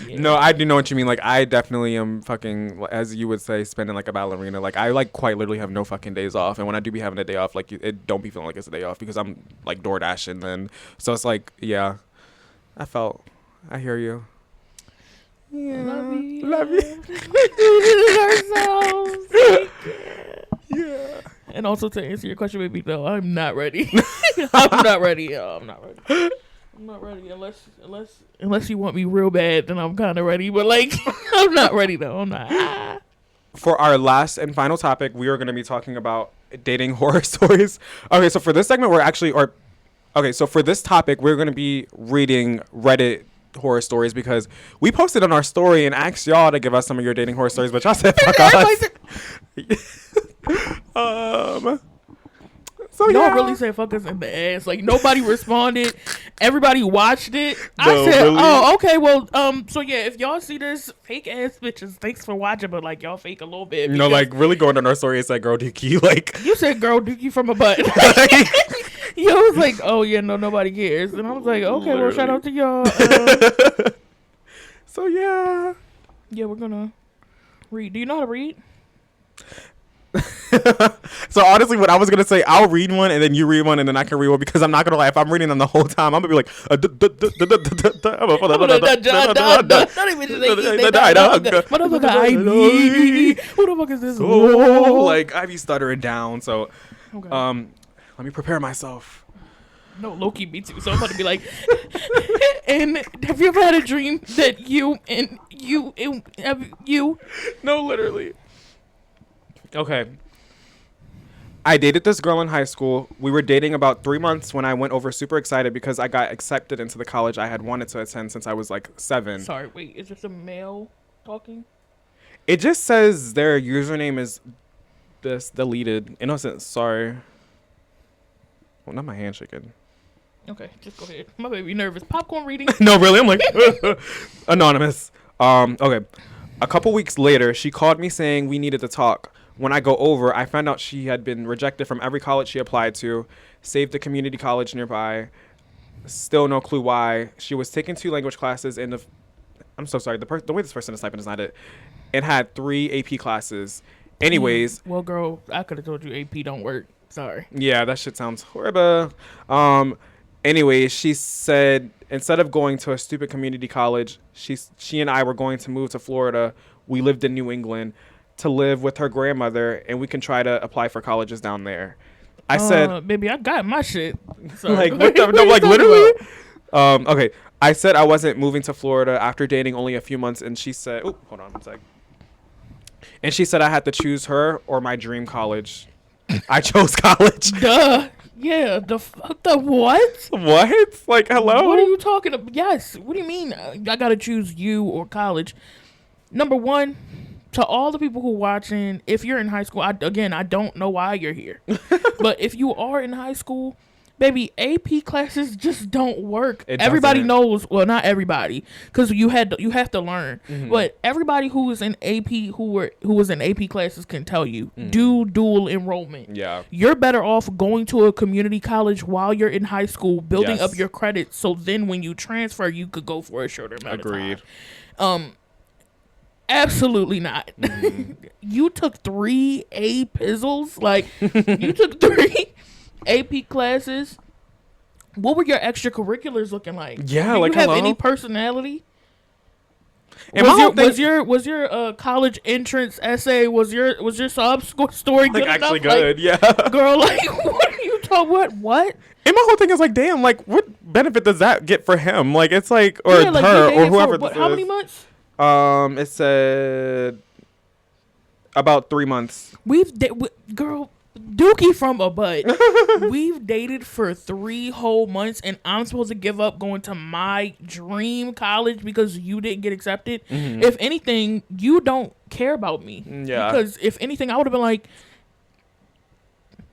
Yeah. No, I do know what you mean. Like, I definitely am fucking, as you would say, spending like a ballerina. Like, I, like, quite literally have no fucking days off. And when I do be having a day off, like, it don't be feeling like it's a day off because I'm, like, door dashing then. So it's like, yeah. I hear you. Yeah.
Love you. Ourselves.
Yeah.
And also to answer your question, baby, no, I'm not ready. I'm not ready. Yo, I'm not ready. I'm not ready unless you want me real bad, then I'm kind of ready. But like, I'm not ready though. I'm not.
For our last and final topic, we are going to be talking about dating horror stories. Okay, so for this segment, for this topic, we're going to be reading Reddit horror stories because we posted on our story and asked y'all to give us some of your dating horror stories, but y'all said fuck us. So
y'all
yeah.
really said fuck us in the ass. Like nobody responded. Everybody watched it.
No,
I said,
really?
oh, okay, well, so yeah, if y'all see this, fake ass bitches, thanks for watching, but like y'all fake a little bit.
No, like really going on our story, it's like girl dookie, like
you said girl dookie from a butt. You was like, oh yeah, no, nobody cares, and I was like, okay, well, shout out to y'all.
So yeah,
we're gonna read. Do you know how to read?
So honestly, what I was gonna say, I'll read one and then you read one and then I can read one because I'm not gonna lie, if I'm reading them the whole time, I'm gonna be like,
Who the fuck is this?
Like I be stuttering down. So, let me prepare myself.
No, Loki, me too. So I'm about to be like, and have you ever had a dream that you
No, literally. Okay. I dated this girl in high school. We were dating about 3 months when I went over super excited because I got accepted into the college I had wanted to attend since I was like 7.
Sorry, wait, is this a male talking?
It just says their username is this deleted. Innocent, sorry. Well, not my hand shaking.
Okay, just go ahead. My baby nervous. Popcorn reading.
No, really? I'm like, anonymous. Okay. A couple weeks later, she called me saying we needed to talk. When I go over, I found out she had been rejected from every college she applied to, saved the community college nearby. Still no clue why. She was taking 2 language classes in the. I'm so sorry. The way this person is typing is not it. It had 3 AP classes. Anyways.
Well, girl, I could have told you AP don't work. Sorry.
Yeah, that shit sounds horrible. Anyways, she said instead of going to a stupid community college, she and I were going to move to Florida. We lived in New England to live with her grandmother, and we can try to apply for colleges down there. I said,
baby, I got my shit. Sorry.
Like, what the, no, like, literally? Okay. I said I wasn't moving to Florida after dating only a few months, and she said, oh, hold on one sec. And she said I had to choose her or my dream college. I chose college.
Duh. Yeah, the what?
What? Like, hello?
What are you talking about? Yes. What do you mean? I gotta choose you or college. Number one, to all the people who are watching, if you're in high school, I don't know why you're here. But if you are in high school, baby, AP classes just don't work. Everybody knows. Well, not everybody, because you have to learn. Mm-hmm. But everybody who is in AP, who was in AP classes can tell you, do dual enrollment.
Yeah, you're
better off going to a community college while you're in high school, building up your credits, so then when you transfer, you could go for a shorter amount of time. Absolutely not. You took 3 A-pizzles. Like, you took 3 AP classes. What were your extracurriculars looking like?
Yeah,
Did
like,
you have
hello?
any personality?
And
Was your college entrance essay, was your sob story good
like actually
enough?
good?
Like,
yeah.
Girl, like, what are you talking? What?
And my whole thing is like, damn, like, what benefit does that get for him? Like, it's like, or
like,
her, or whoever.
How many months?
It said about 3 months.
Girl, dookie from a butt. We've dated for 3 whole months, and I'm supposed to give up going to my dream college because you didn't get accepted. Mm-hmm. If anything, you don't care about me.
Yeah.
Because if anything, I would have been like,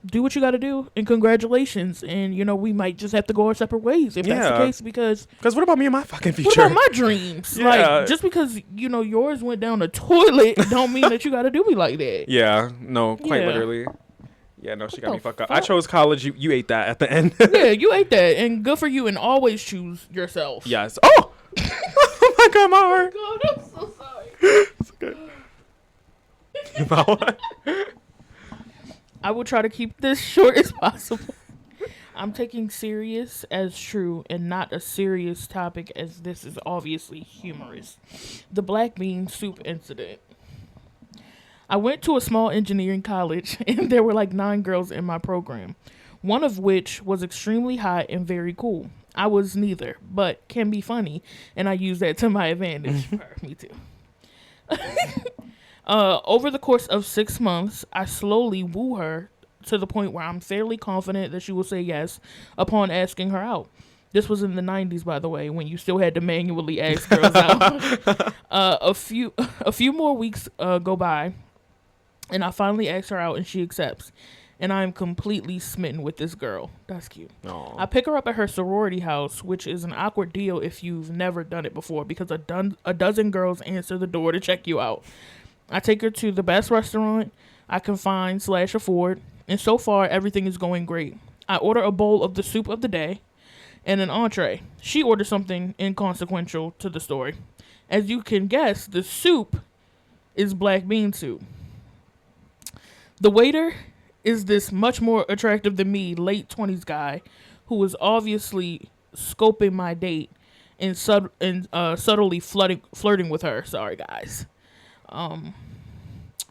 do what you got to do, and congratulations. And, we might just have to go our separate ways if that's the case, because
what about me and my fucking future?
What about my dreams?
Yeah.
Like, just because, yours went down the toilet don't mean that you got to do me like that.
Yeah, no, quite literally. Yeah, no, she got me fucked up. I chose college. You ate that at the end.
Yeah, you ate that, and good for you, and always choose yourself.
Yes. Oh! Oh my God, my heart.
Oh my God, I'm so sorry.
It's okay. About what?
I will try to keep this short as possible. I'm taking serious as true and not a serious topic, as this is obviously humorous. The black bean soup incident. I went to a small engineering college, and there were like 9 girls in my program, one of which was extremely hot and very cool. I was neither, but can be funny, and I use that to my advantage. Me too. Over the course of 6 months, I slowly woo her to the point where I'm fairly confident that she will say yes upon asking her out. This was in the 90s, by the way, when you still had to manually ask girls out. A few more weeks go by, and I finally ask her out, and she accepts. And I'm completely smitten with this girl. That's cute.
Aww.
I pick her up at her sorority house, which is an awkward deal if you've never done it before, because a dozen girls answer the door to check you out. I take her to the best restaurant I can find / afford, and so far everything is going great. I order a bowl of the soup of the day and an entree. She orders something inconsequential to the story. As you can guess, the soup is black bean soup. The waiter is this much more attractive than me late 20s guy who was obviously scoping my date and subtly flirting with her. Sorry, guys.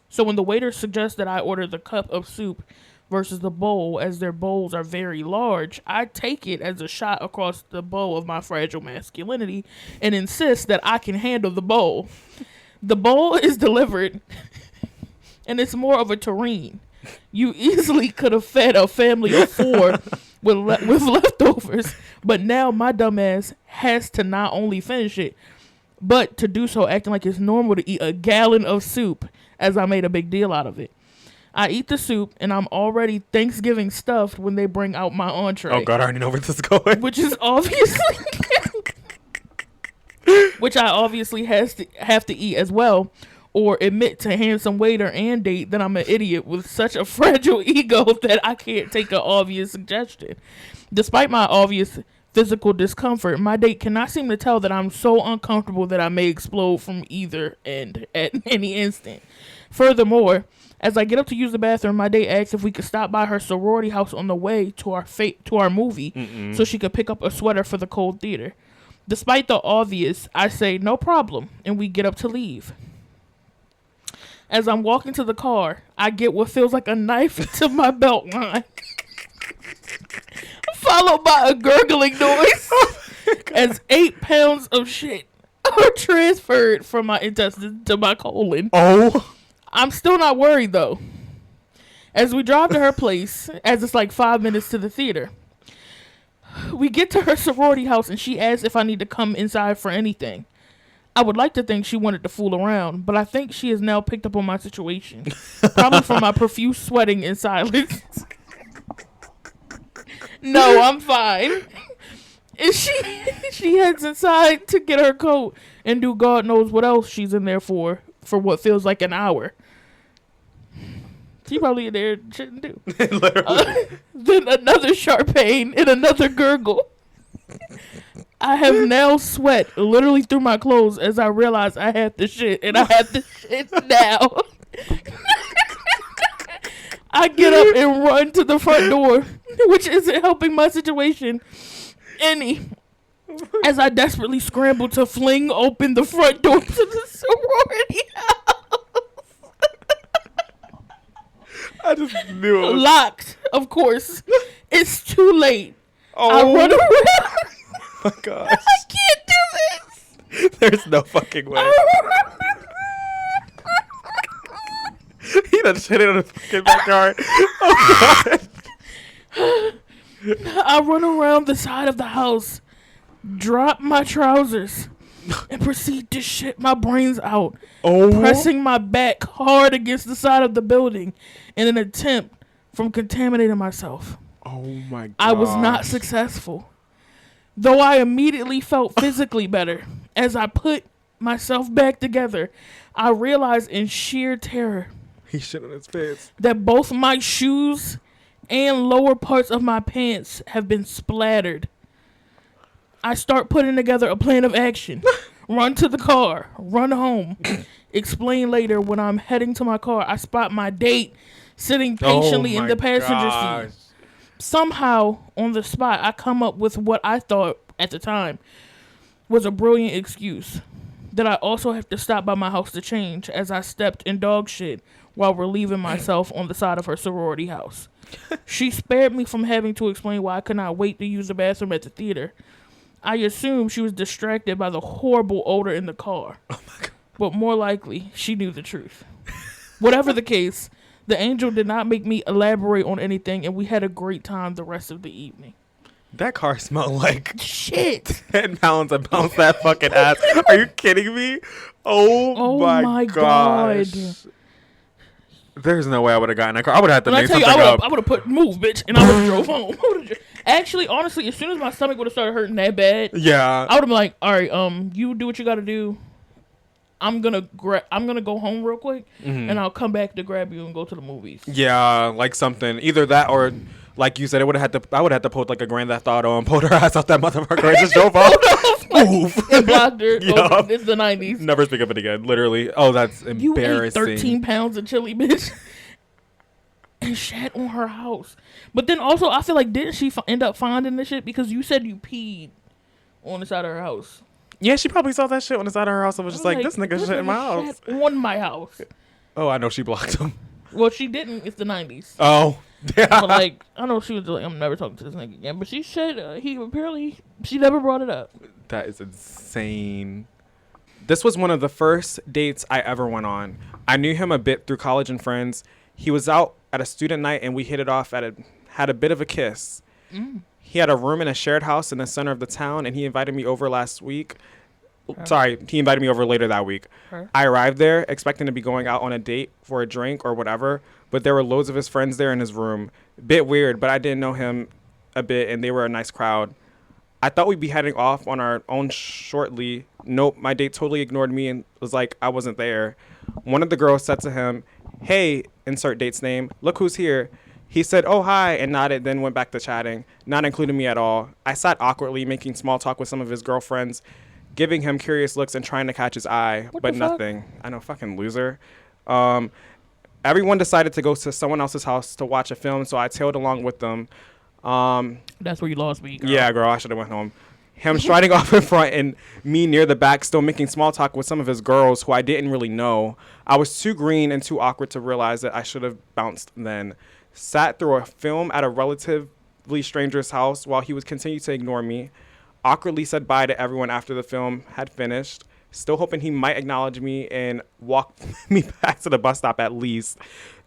So when the waiter suggests that I order the cup of soup versus the bowl, as their bowls are very large, I take it as a shot across the bow of my fragile masculinity and insist that I can handle the bowl. The bowl is delivered, and it's more of a tureen. You easily could have fed a family of 4 with leftovers, but now my dumb ass has to not only finish it, but to do so acting like it's normal to eat a gallon of soup, as I made a big deal out of it. I eat the soup, and I'm already Thanksgiving stuffed when they bring out my entree.
Oh God, I already know where this is going.
Which is obviously... which I obviously have to eat as well, or admit to handsome waiter and date that I'm an idiot with such a fragile ego that I can't take an obvious suggestion. Despite my obvious physical discomfort. My date cannot seem to tell that I'm so uncomfortable that I may explode from either end at any instant. Furthermore, as I get up to use the bathroom, my date asks if we could stop by her sorority house on the way to our movie so she could pick up a sweater for the cold theater. Despite the obvious, I say no problem, and we get up to leave. As I'm walking to the car, I get what feels like a knife to my belt line, followed by a gurgling noise as 8 pounds of shit are transferred from my intestines to my colon.
Oh.
I'm still not worried, though. As we drive to her place, as it's like 5 minutes to the theater, we get to her sorority house and she asks if I need to come inside for anything. I would like to think she wanted to fool around, but I think she has now picked up on my situation. Probably from my profuse sweating in silence. No, I'm fine. And she heads inside to get her coat and do God knows what else she's in there for what feels like an hour. She probably in there shouldn't do. Then another sharp pain and another gurgle. I have now sweat literally through my clothes as I realize I have the shit, and I have the shit now. I get up and run to the front door, which isn't helping my situation any, as I desperately scramble to fling open the front door to the sorority house.
I just knew it was
Locked, of course. It's too late.
Oh
I run around.
my gosh.
I can't do this.
There's no fucking way. He done shit in the fucking backyard. Oh god.
I run around the side of the house, drop my trousers, and proceed to shit my brains out, pressing my back hard against the side of the building in an attempt from contaminating myself.
Oh my god.
I was not successful, though I immediately felt physically better. As I put myself back together, I realized in sheer terror
He shit on his pants.
that both my shoes and lower parts of my pants have been splattered. I start putting together a plan of action. Run to the car. Run home. Explain later. When I'm heading to my car, I spot my date sitting patiently in the passenger seat. Somehow, on the spot, I come up with what I thought at the time was a brilliant excuse. That I also have to stop by my house to change, as I stepped in dog shit while relieving myself on the side of her sorority house. She spared me from having to explain why I could not wait to use the bathroom at the theater. I assumed she was distracted by the horrible odor in the car. Oh my God. But more likely, she knew the truth. Whatever the case, the angel did not make me elaborate on anything, and we had a great time the rest of the evening.
That car smelled like
shit.
10 pounds of bounce that fucking ass. Are you kidding me? Oh my gosh.
God.
There's no way I would have gotten a car. I would have had to
When I
make
tell you,
something up.
I would have put move, bitch, and I would have drove home. Actually, honestly, as soon as my stomach would have started hurting that bad,
Yeah.
I would have been like, all right, you do what you got to do. I'm gonna go home real quick, and I'll come back to grab you and go to the movies.
Yeah, like something. Either that or, like you said, I would have had to put like a Grand Theft Auto and pull her ass out that motherfucker and just drove off. Oof.
And blocked her.
Yeah.
Oh, it's the 90s.
Never speak of it again. Literally. Oh, that's
You
embarrassing.
ate 13 pounds of chili, bitch. And shat on her house. But then also, I feel like, didn't she end up finding this shit? Because you said you peed on the side of her house.
Yeah, she probably saw that shit on the side of her house and was just like, this nigga shit in my house.
On my house.
Oh, I know she blocked him.
Well, she didn't. It's the 90s.
Oh. Yeah.
But like, I know she was like, I'm never talking to this nigga again. But she said she never brought it up.
That is insane. This was one of the first dates I ever went on. I knew him a bit through college and friends. He was out at a student night and we hit it off had a bit of a kiss. He had a room in a shared house in the center of the town, and he invited me over last week. Sorry, he invited me over later that week. I arrived there expecting to be going out on a date for a drink or whatever, but there were loads of his friends there in his room. Bit weird, but I didn't know him a bit, and they were a nice crowd. I thought we'd be heading off on our own shortly. Nope, my date totally ignored me and was like I wasn't there. One of the girls said to him, "Hey, insert date's name, look who's here." He said, "Oh, hi," and nodded, then went back to chatting, not including me at all. I sat awkwardly, making small talk with some of his girlfriends, giving him curious looks and trying to catch his eye, but nothing. I know, fucking loser. Everyone decided to go to someone else's house to watch a film, so I tailed along with them.
That's where you lost me, girl.
Yeah, girl, I should have went home. Him striding off in front and me near the back, still making small talk with some of his girls who I didn't really know. I was too green and too awkward to realize that I should have bounced then. Sat through a film at a relatively stranger's house while he would continue to ignore me. Awkwardly said bye to everyone after the film had finished. Still hoping he might acknowledge me and walk me back to the bus stop at least.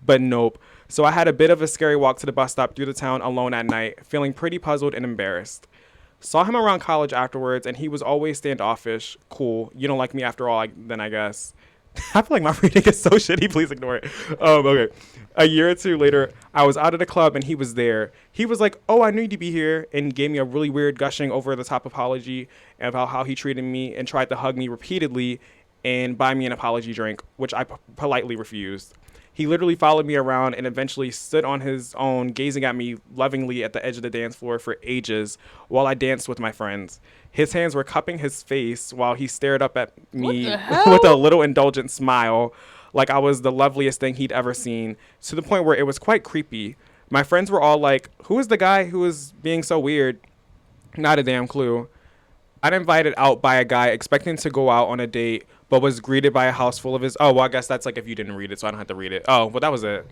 But nope. So I had a bit of a scary walk to the bus stop through the town alone at night, feeling pretty puzzled and embarrassed. Saw him around college afterwards, and he was always standoffish. Cool. You don't like me after all, then I guess. I feel like my reading is so shitty. Please ignore it. Okay. A year or two later, I was out at a club, and he was there. He was like, "Oh, I knew you'd be here," and gave me a really weird gushing over-the-top apology about how he treated me and tried to hug me repeatedly and buy me an apology drink, which I politely refused. He literally followed me around and eventually stood on his own, gazing at me lovingly at the edge of the dance floor for ages while I danced with my friends. His hands were cupping his face while he stared up at me with a little indulgent smile, like I was the loveliest thing he'd ever seen, to the point where it was quite creepy. My friends were all like, "Who is the guy who is being so weird?" Not a damn clue. I'd invited out by a guy expecting to go out on a date, but was greeted by a house full of his... Oh, well, I guess that's like if you didn't read it, so I don't have to read it. Oh, well, that was it.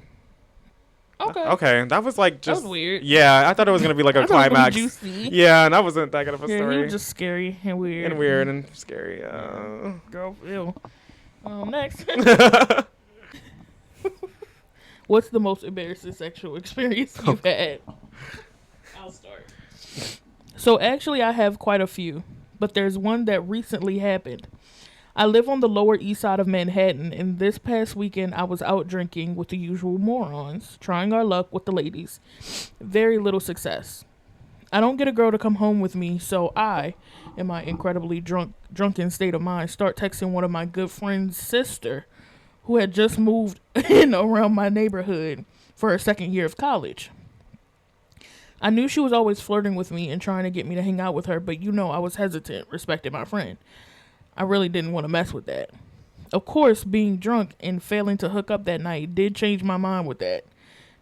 Okay, that was like just...
That was weird.
Yeah, I thought it was going to be like a climax.
Juicy.
Yeah, and that wasn't that good of a
Yeah,
story.
he was just scary and weird.
And scary.
Girl, ew. Next. What's the most embarrassing sexual experience you've had? I'll start. So actually I have quite a few, but there's one that recently happened. I live on the Lower East Side of Manhattan, and this past weekend I was out drinking with the usual morons, trying our luck with the ladies. Very little success. I don't get a girl to come home with me, so I, in my incredibly drunken state of mind, start texting one of my good friend's sister, who had just moved in around my neighborhood for her second year of college. I knew she was always flirting with me and trying to get me to hang out with her, but I was hesitant, respecting my friend. I really didn't want to mess with that. Of course, being drunk and failing to hook up that night did change my mind with that.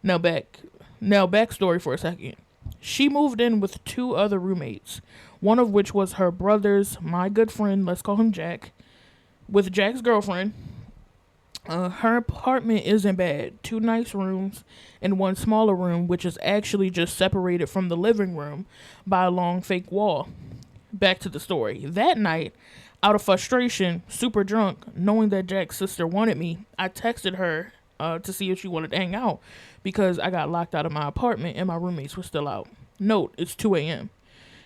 Now backstory for a second. She moved in with 2 other roommates, one of which was her brother's, my good friend, let's call him Jack, with Jack's girlfriend. Her apartment isn't bad. 2 nice rooms and 1 smaller room, which is actually just separated from the living room by a long fake wall. Back to the story. That night, out of frustration, super drunk, knowing that Jack's sister wanted me, I texted her to see if she wanted to hang out because I got locked out of my apartment and my roommates were still out. Note, it's 2 a.m.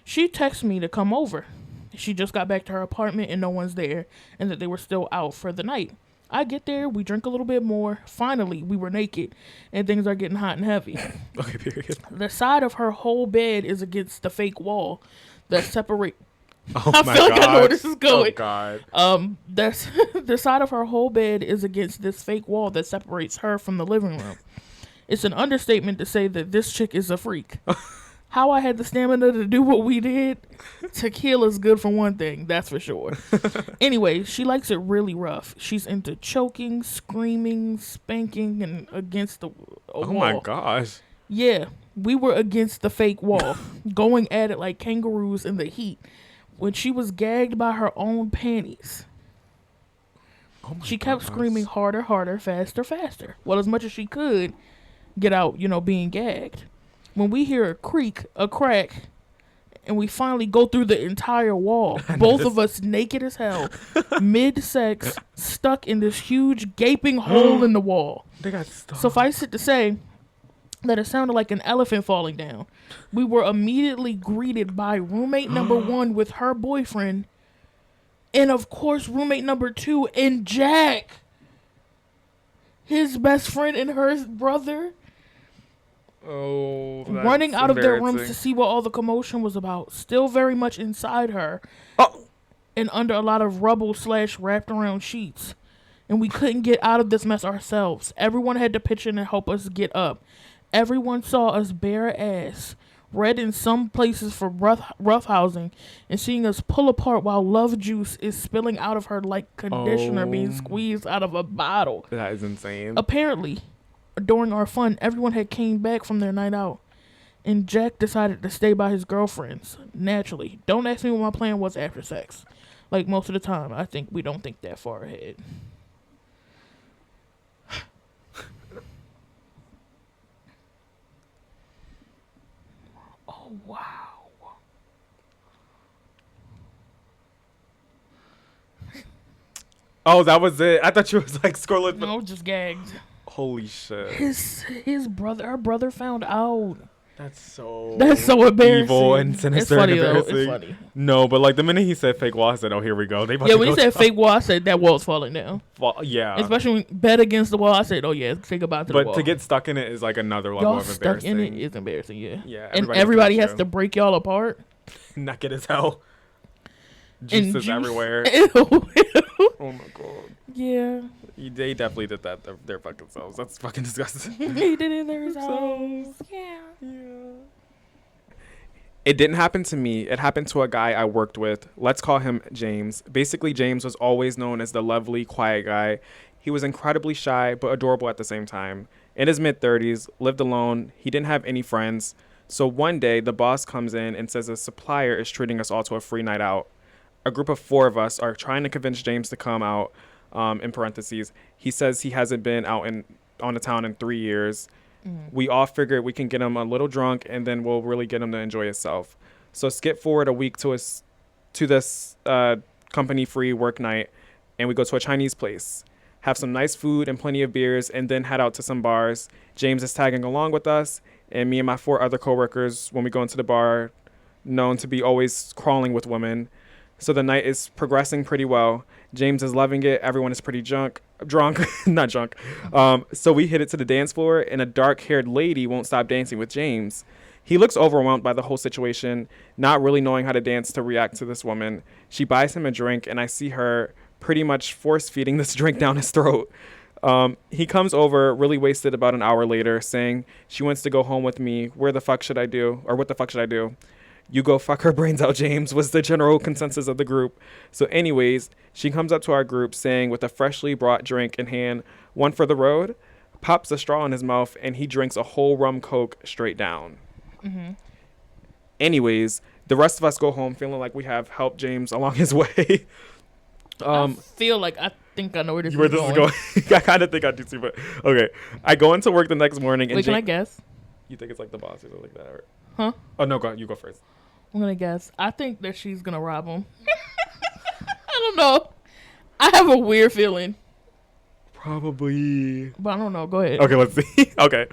She texted me to come over. She just got back to her apartment and no one's there and that they were still out for the night. I get there, we drink a little bit more. Finally, we were naked, and things are getting hot and heavy.
Okay, period.
The side of her whole bed is against the fake wall that separate.
Oh
I
my
feel like
God.
I know where this is going.
Oh God.
That's the side of her whole bed is against this fake wall that separates her from the living room. It's an understatement to say that this chick is a freak. How I had the stamina to do what we did, tequila's good for one thing, that's for sure. Anyway, she likes it really rough. She's into choking, screaming, spanking, and against the wall.
Oh my gosh.
Yeah, we were against the fake wall, going at it like kangaroos in the heat, when she was gagged by her own panties. She kept screaming harder, faster, faster. Well, as much as she could get out, being gagged. When we hear a creak, a crack, and we finally go through the entire wall, both of us naked as hell, mid-sex, stuck in this huge gaping hole in the wall.
They got stuck.
Suffice it to say that it sounded like an elephant falling down. We were immediately greeted by roommate number 1 with her boyfriend, and of course roommate number 2 and Jack, his best friend and her brother.
Oh,
running out of their rooms to see what all the commotion was about, still very much inside her, and under a lot of rubble / wrapped around sheets, and we couldn't get out of this mess ourselves. Everyone had to pitch in and help us get up. Everyone saw us bare ass, red in some places for rough housing, and seeing us pull apart while love juice is spilling out of her like conditioner being squeezed out of a bottle.
That is insane.
Apparently, during our fun, everyone had came back from their night out, and Jack decided to stay by his girlfriends. Naturally. Don't ask me what my plan was after sex. Like most of the time, I think we don't think that far ahead. Oh, wow.
Oh, that was it. I thought you was like scrolling.
No, just gagged.
Holy shit.
Her brother found out.
That's so
embarrassing.
Evil and sinister.
It's funny
and
though. It's funny.
No, but like the minute he said fake wall, I said, "Oh, here we go." They
when he said fake wall, I said that wall's falling down.
Yeah.
Especially when bed against the wall, I said, "Oh yeah, say goodbye to the wall."
But to get stuck in it is like another level of embarrassing.
Stuck in it is embarrassing. Yeah.
Yeah.
And everybody has to break y'all apart.
Naked as hell. Juices everywhere.
Ew.
Oh my god.
Yeah.
They definitely did that their fucking selves. That's fucking disgusting.
They did it themselves. Yeah.
It didn't happen to me. It happened to a guy I worked with. Let's call him James. Basically, James was always known as the lovely, quiet guy. He was incredibly shy, but adorable at the same time. In his mid-30s, lived alone. He didn't have any friends. So one day, the boss comes in and says a supplier is treating us all to a free night out. A group of 4 of us are trying to convince James to come out, in parentheses. He says he hasn't been out on the town in 3 years. We all figured we can get him a little drunk and then we'll really get him to enjoy himself. So skip forward a week to this company free work night, and we go to a Chinese place, have some nice food and plenty of beers, and then head out to some bars. James is tagging along with us, and me and my 4 other coworkers, when we go into the bar, known to be always crawling with women. So the night is progressing pretty well. James is loving it. Everyone is pretty drunk, not drunk. So we hit it to the dance floor, and a dark-haired lady won't stop dancing with James. He looks overwhelmed by the whole situation, not really knowing how to dance to react to this woman. She buys him a drink, and I see her pretty much force-feeding this drink down his throat. He comes over, really wasted, about an hour later, saying she wants to go home with me. What the fuck should I do? You go fuck her brains out, James, was the general consensus of the group. So anyways, she comes up to our group saying, with a freshly brought drink in hand, one for the road, pops a straw in his mouth, and he drinks a whole rum Coke straight down. Mm-hmm. Anyways, the rest of us go home feeling like we have helped James along his way.
I feel like I think I know where this is
going. I kind of think I do too, but okay. I go into work the next morning. And
wait, can I guess?
You think it's like the boss or something like that? Or...
Huh?
Oh, no, you go first.
I'm going to guess. I think that she's going to rob him. I don't know. I have a weird feeling.
Probably.
But I don't know. Go ahead.
Okay, let's see. Okay.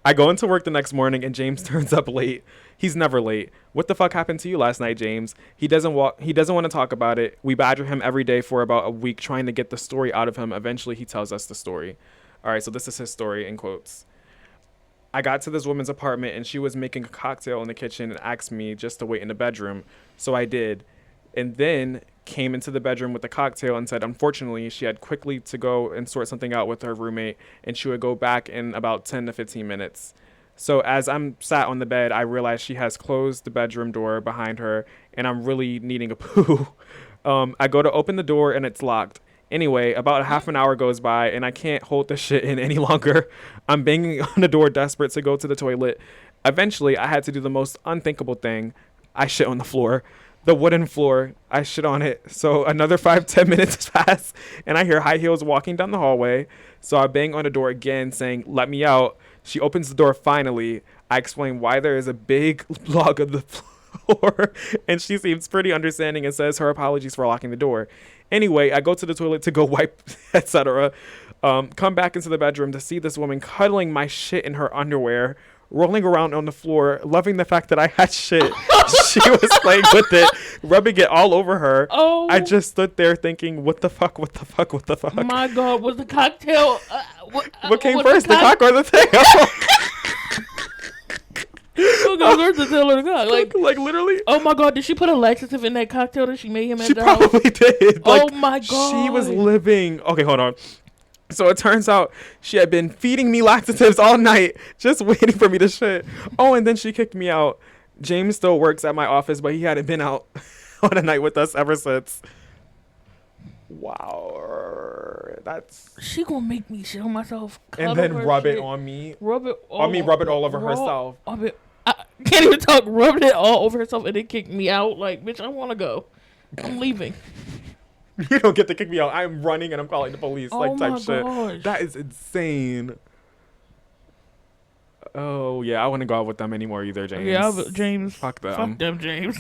I go into work the next morning and James turns up late. He's never late. What the fuck happened to you last night, James? He doesn't want to talk about it. We badger him every day for about a week trying to get the story out of him. Eventually, he tells us the story. All right, so this is his story in quotes. I got to this woman's apartment and she was making a cocktail in the kitchen and asked me just to wait in the bedroom. So I did. And then came into the bedroom with the cocktail and said, unfortunately, she had quickly to go and sort something out with her roommate and she would go back in about 10 to 15 minutes. So as I'm sat on the bed, I realized she has closed the bedroom door behind her and I'm really needing a poo. I go to open the door and it's locked. Anyway, about a half an hour goes by and I can't hold this shit in any longer. I'm banging on the door, desperate to go to the toilet. Eventually, I had to do the most unthinkable thing. I shit on the floor. The wooden floor. I shit on it. So another 5-10 minutes pass and I hear high heels walking down the hallway. So I bang on the door again saying, let me out. She opens the door finally. I explain why there is a big log of the floor and she seems pretty understanding and says her apologies for locking the door. Anyway, I go to the toilet to go wipe, etc. Come back into the bedroom to see this woman cuddling my shit in her underwear, rolling around on the floor, loving the fact that I had shit. She was playing with it, rubbing it all over her.
Oh.
I just stood there thinking, what the fuck?
My God, was the cocktail...
what came first, the cock or the tail?
Who goes the tail or the cock?
Like literally.
Oh my God, did she put a laxative in that cocktail that she made him at
She
the house?
probably did.
Oh my God.
She was living. Okay, hold on. So it turns out she had been feeding me laxatives all night, just waiting for me to shit. Oh, and then she kicked me out. James still works at my office, but he hadn't been out on a night with us ever since. Wow, that's.
She gonna make me shit on myself.
And then rub it on me.
Rub it.
Rub it all over herself.
I can't even talk. Rubbing it all over herself and then kick me out. Like, bitch, I want to go. I'm leaving.
You don't get to kick me out. I'm running and I'm calling the police.
Oh
like type
my
shit.
gosh.
That is insane. Oh yeah, I wouldn't go out with them anymore either, James.
Yeah, James.
Fuck them.
Fuck them, James.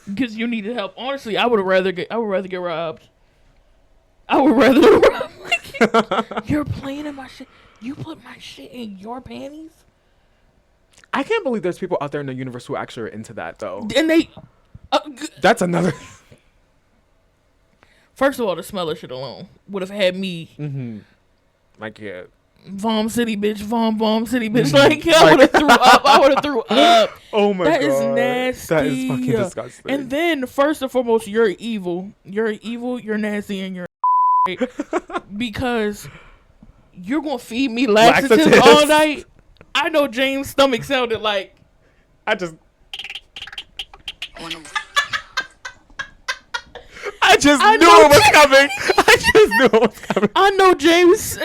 Because you needed help. Honestly, I would rather get robbed. I would rather rob. Like, you're playing in my shit. You put my shit in your panties.
I can't believe there's people out there in the universe who actually are into that though.
And they.
That's another.
First of all, the smell of shit alone would have had me.
Mm-hmm. My kid.
Vom City bitch, Vom City bitch. Like, I would have threw up. I would have threw up.
Oh my god.
That is nasty.
That is fucking disgusting.
And then, first and foremost, you're evil. You're evil, you're nasty, and you're because you're going to feed me laxatives all night. I know James' stomach sounded like.
I just knew it was coming. I just knew it was coming.
I know James'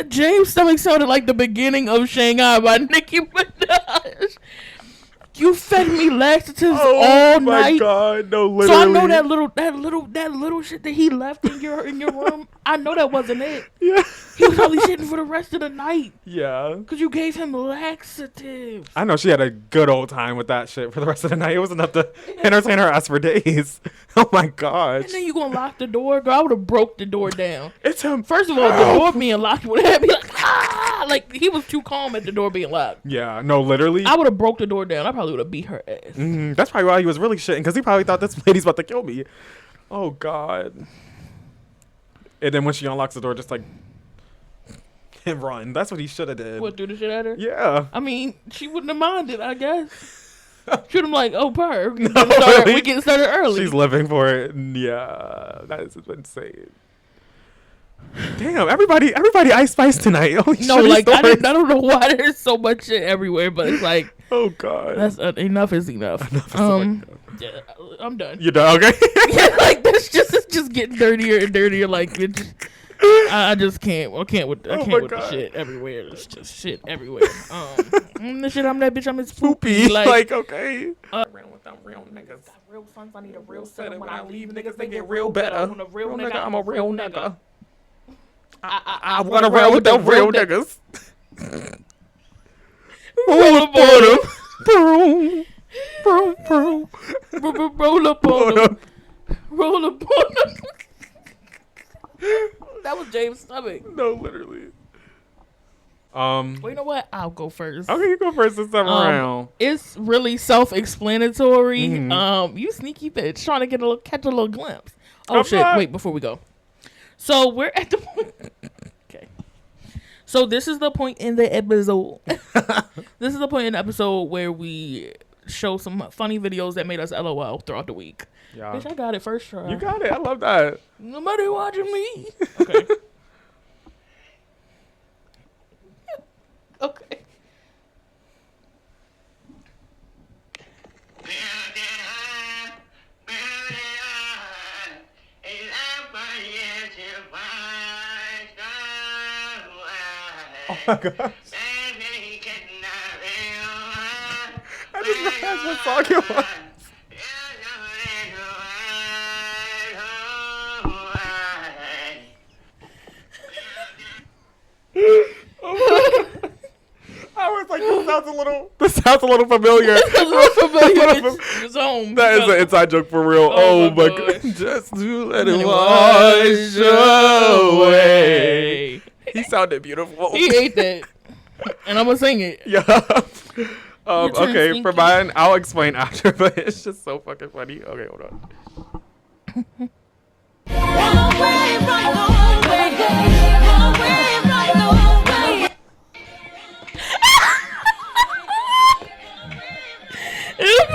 stomach sounded like the beginning of Shanghai by Nicki Minaj. You fed me laxatives all night. Oh my
god, no, literally.
So I know that little shit that he left in your room. I know that wasn't it.
Yeah.
He was probably shitting for the rest of the night.
Yeah.
Because you gave him laxatives.
I know she had a good old time with that shit for the rest of the night. It was enough to entertain her ass for days. Oh my gosh.
And then you gonna lock the door? Girl, I would have broke the door down.
It's him.
First of all, the door being locked would have been like, ah! Like, he was too calm at the door being locked.
Yeah, no, literally.
I would have broke the door down. I probably would have beat her ass.
That's probably why he was really shitting, because he probably thought this lady's about to kill me. Oh god. And then when she unlocks the door, just like, and run. That's what he should have did.
What, threw the shit at her?
Yeah.
I mean, she wouldn't have minded, I guess. Shoot him like, oh, per. We getting started early.
She's living for it. Yeah, that is insane. Damn, everybody Ice Spice tonight. Holy
no,
shit,
like, I don't know why there's so much shit everywhere, but it's like,
oh god,
that's enough is enough. Yeah, I'm done.
You done? Okay.
Yeah, like it's just getting dirtier and dirtier. Like I just can't. I can't with the shit everywhere. It's just shit everywhere. The shit I'm that bitch. I'm as poopy.
Like okay.
Around with them real niggas. Got real sons. I need a real set. When I leave niggas, they get real better. I'm a real nigga. I'm a real nigga.
I want to roll with them real niggas.
Roll up on them.
Boom. Boom, boom.
Roll up on them. Roll up on them. That was James' stomach.
No, literally.
Well, you know what? I'll go first.
Okay, you go first this time around.
It's really self-explanatory. You sneaky bitch, trying to catch a little glimpse. Oh shit! Wait, before we go. So we're at the point. Okay. So this is the point in the episode. This is the point in the episode where we show some funny videos that made us LOL throughout the week. Yeah. Bitch, I got it first try.
You got it. I love that.
Nobody watching me. Okay. Okay.
Oh my gosh. I didn't know that's what song it was. I was like, this sounds a little familiar.
It's home.
That is an inside joke for real. Oh my god. Just to let it wash away. He sounded beautiful.
He ate that. And I'm gonna sing it.
Yeah. Okay, for mine, I'll explain after, but it's just so fucking funny. Okay, hold on.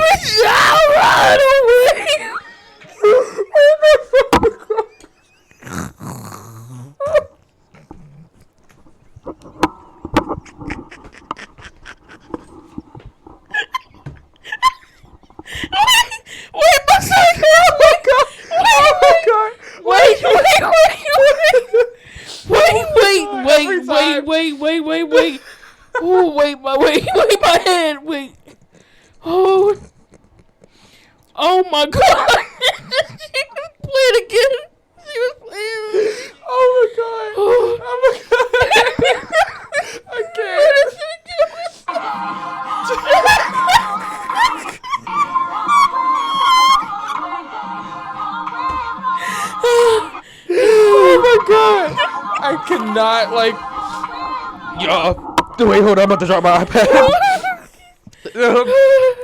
Run away. Wait. Oh, wait, my head. Wait. Oh my God. She was playing again.
Oh my God. I can't. Oh my God. I cannot, like. Wait, hold on. I'm about to drop my iPad.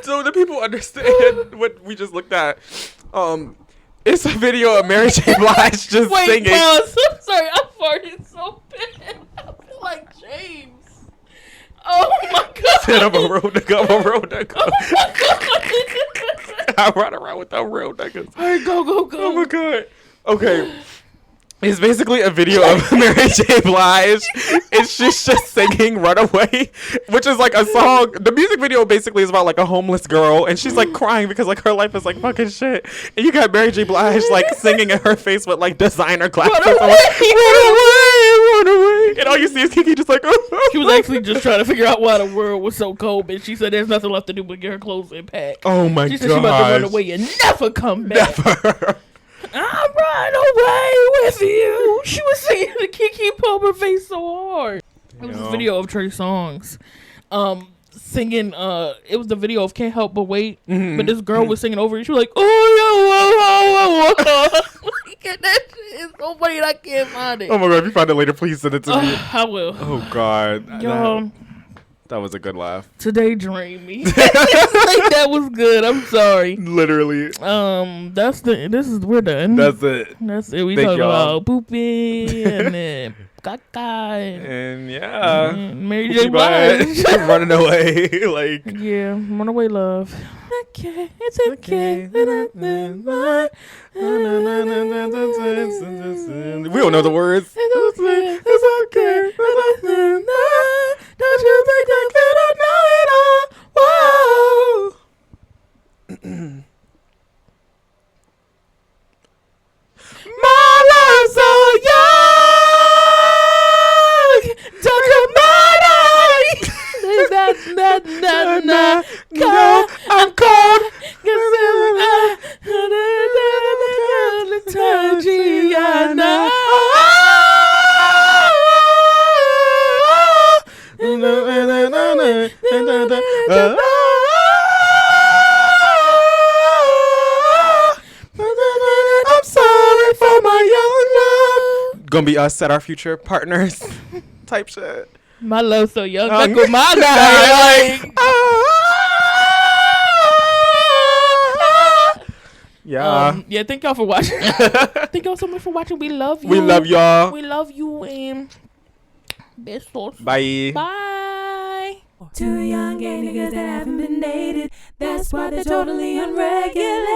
So the people understand what we just looked at. It's a video of Mary J. Blige just singing.
Wait, pause. I'm sorry. I farted so bad. I feel like James. Oh my God.
Said I'm a real nigga.
Oh my God.
I run around with them real niggas.
All right, go.
Oh my God. Okay. It's basically a video of Mary J. Blige, and she's just singing "Runaway," which is like a song. The music video basically is about like a homeless girl, and she's like crying because like her life is like fucking shit. And you got Mary J. Blige like singing in her face with like designer glasses. Run away. And all you see is Kiki just like.
She was actually just trying to figure out why the world was so cold, and she said there's nothing left to do but get her clothes and pack.
Oh my God.
She said she about to run away and never come back.
Never.
I'm running away with you. She was singing the Kiki Palmer face so hard. It was a video of Trey Songz singing. It was the video of Can't Help But Wait. But this girl was singing over it. She was like, oh. That shit is so funny and I can't find it.
Oh my God. If you find it later, please send it to me.
I will.
Oh God.
Y'all.
That was a good laugh.
Today drained me. Like, that was good. I'm sorry.
Literally.
We're done.
That's it.
We talk about pooping and then caca
and
Mary J. Blige
running away. Like,
yeah, run away, love. Okay, it's okay.
We don't know the words.
It's okay. Don't you think I could know it all? Whoa. My love's so young. Don't come out. I'm cold. I'm sorry for my young love.
Gonna be us at our future partners type shit.
My love's so young. Like with my guy. Yeah, thank y'all for watching. Thank y'all so much for watching. We love you.
We love y'all.
We love you and besos.
Bye.
Two young gay niggas that haven't been dated. That's why they're totally unregulated.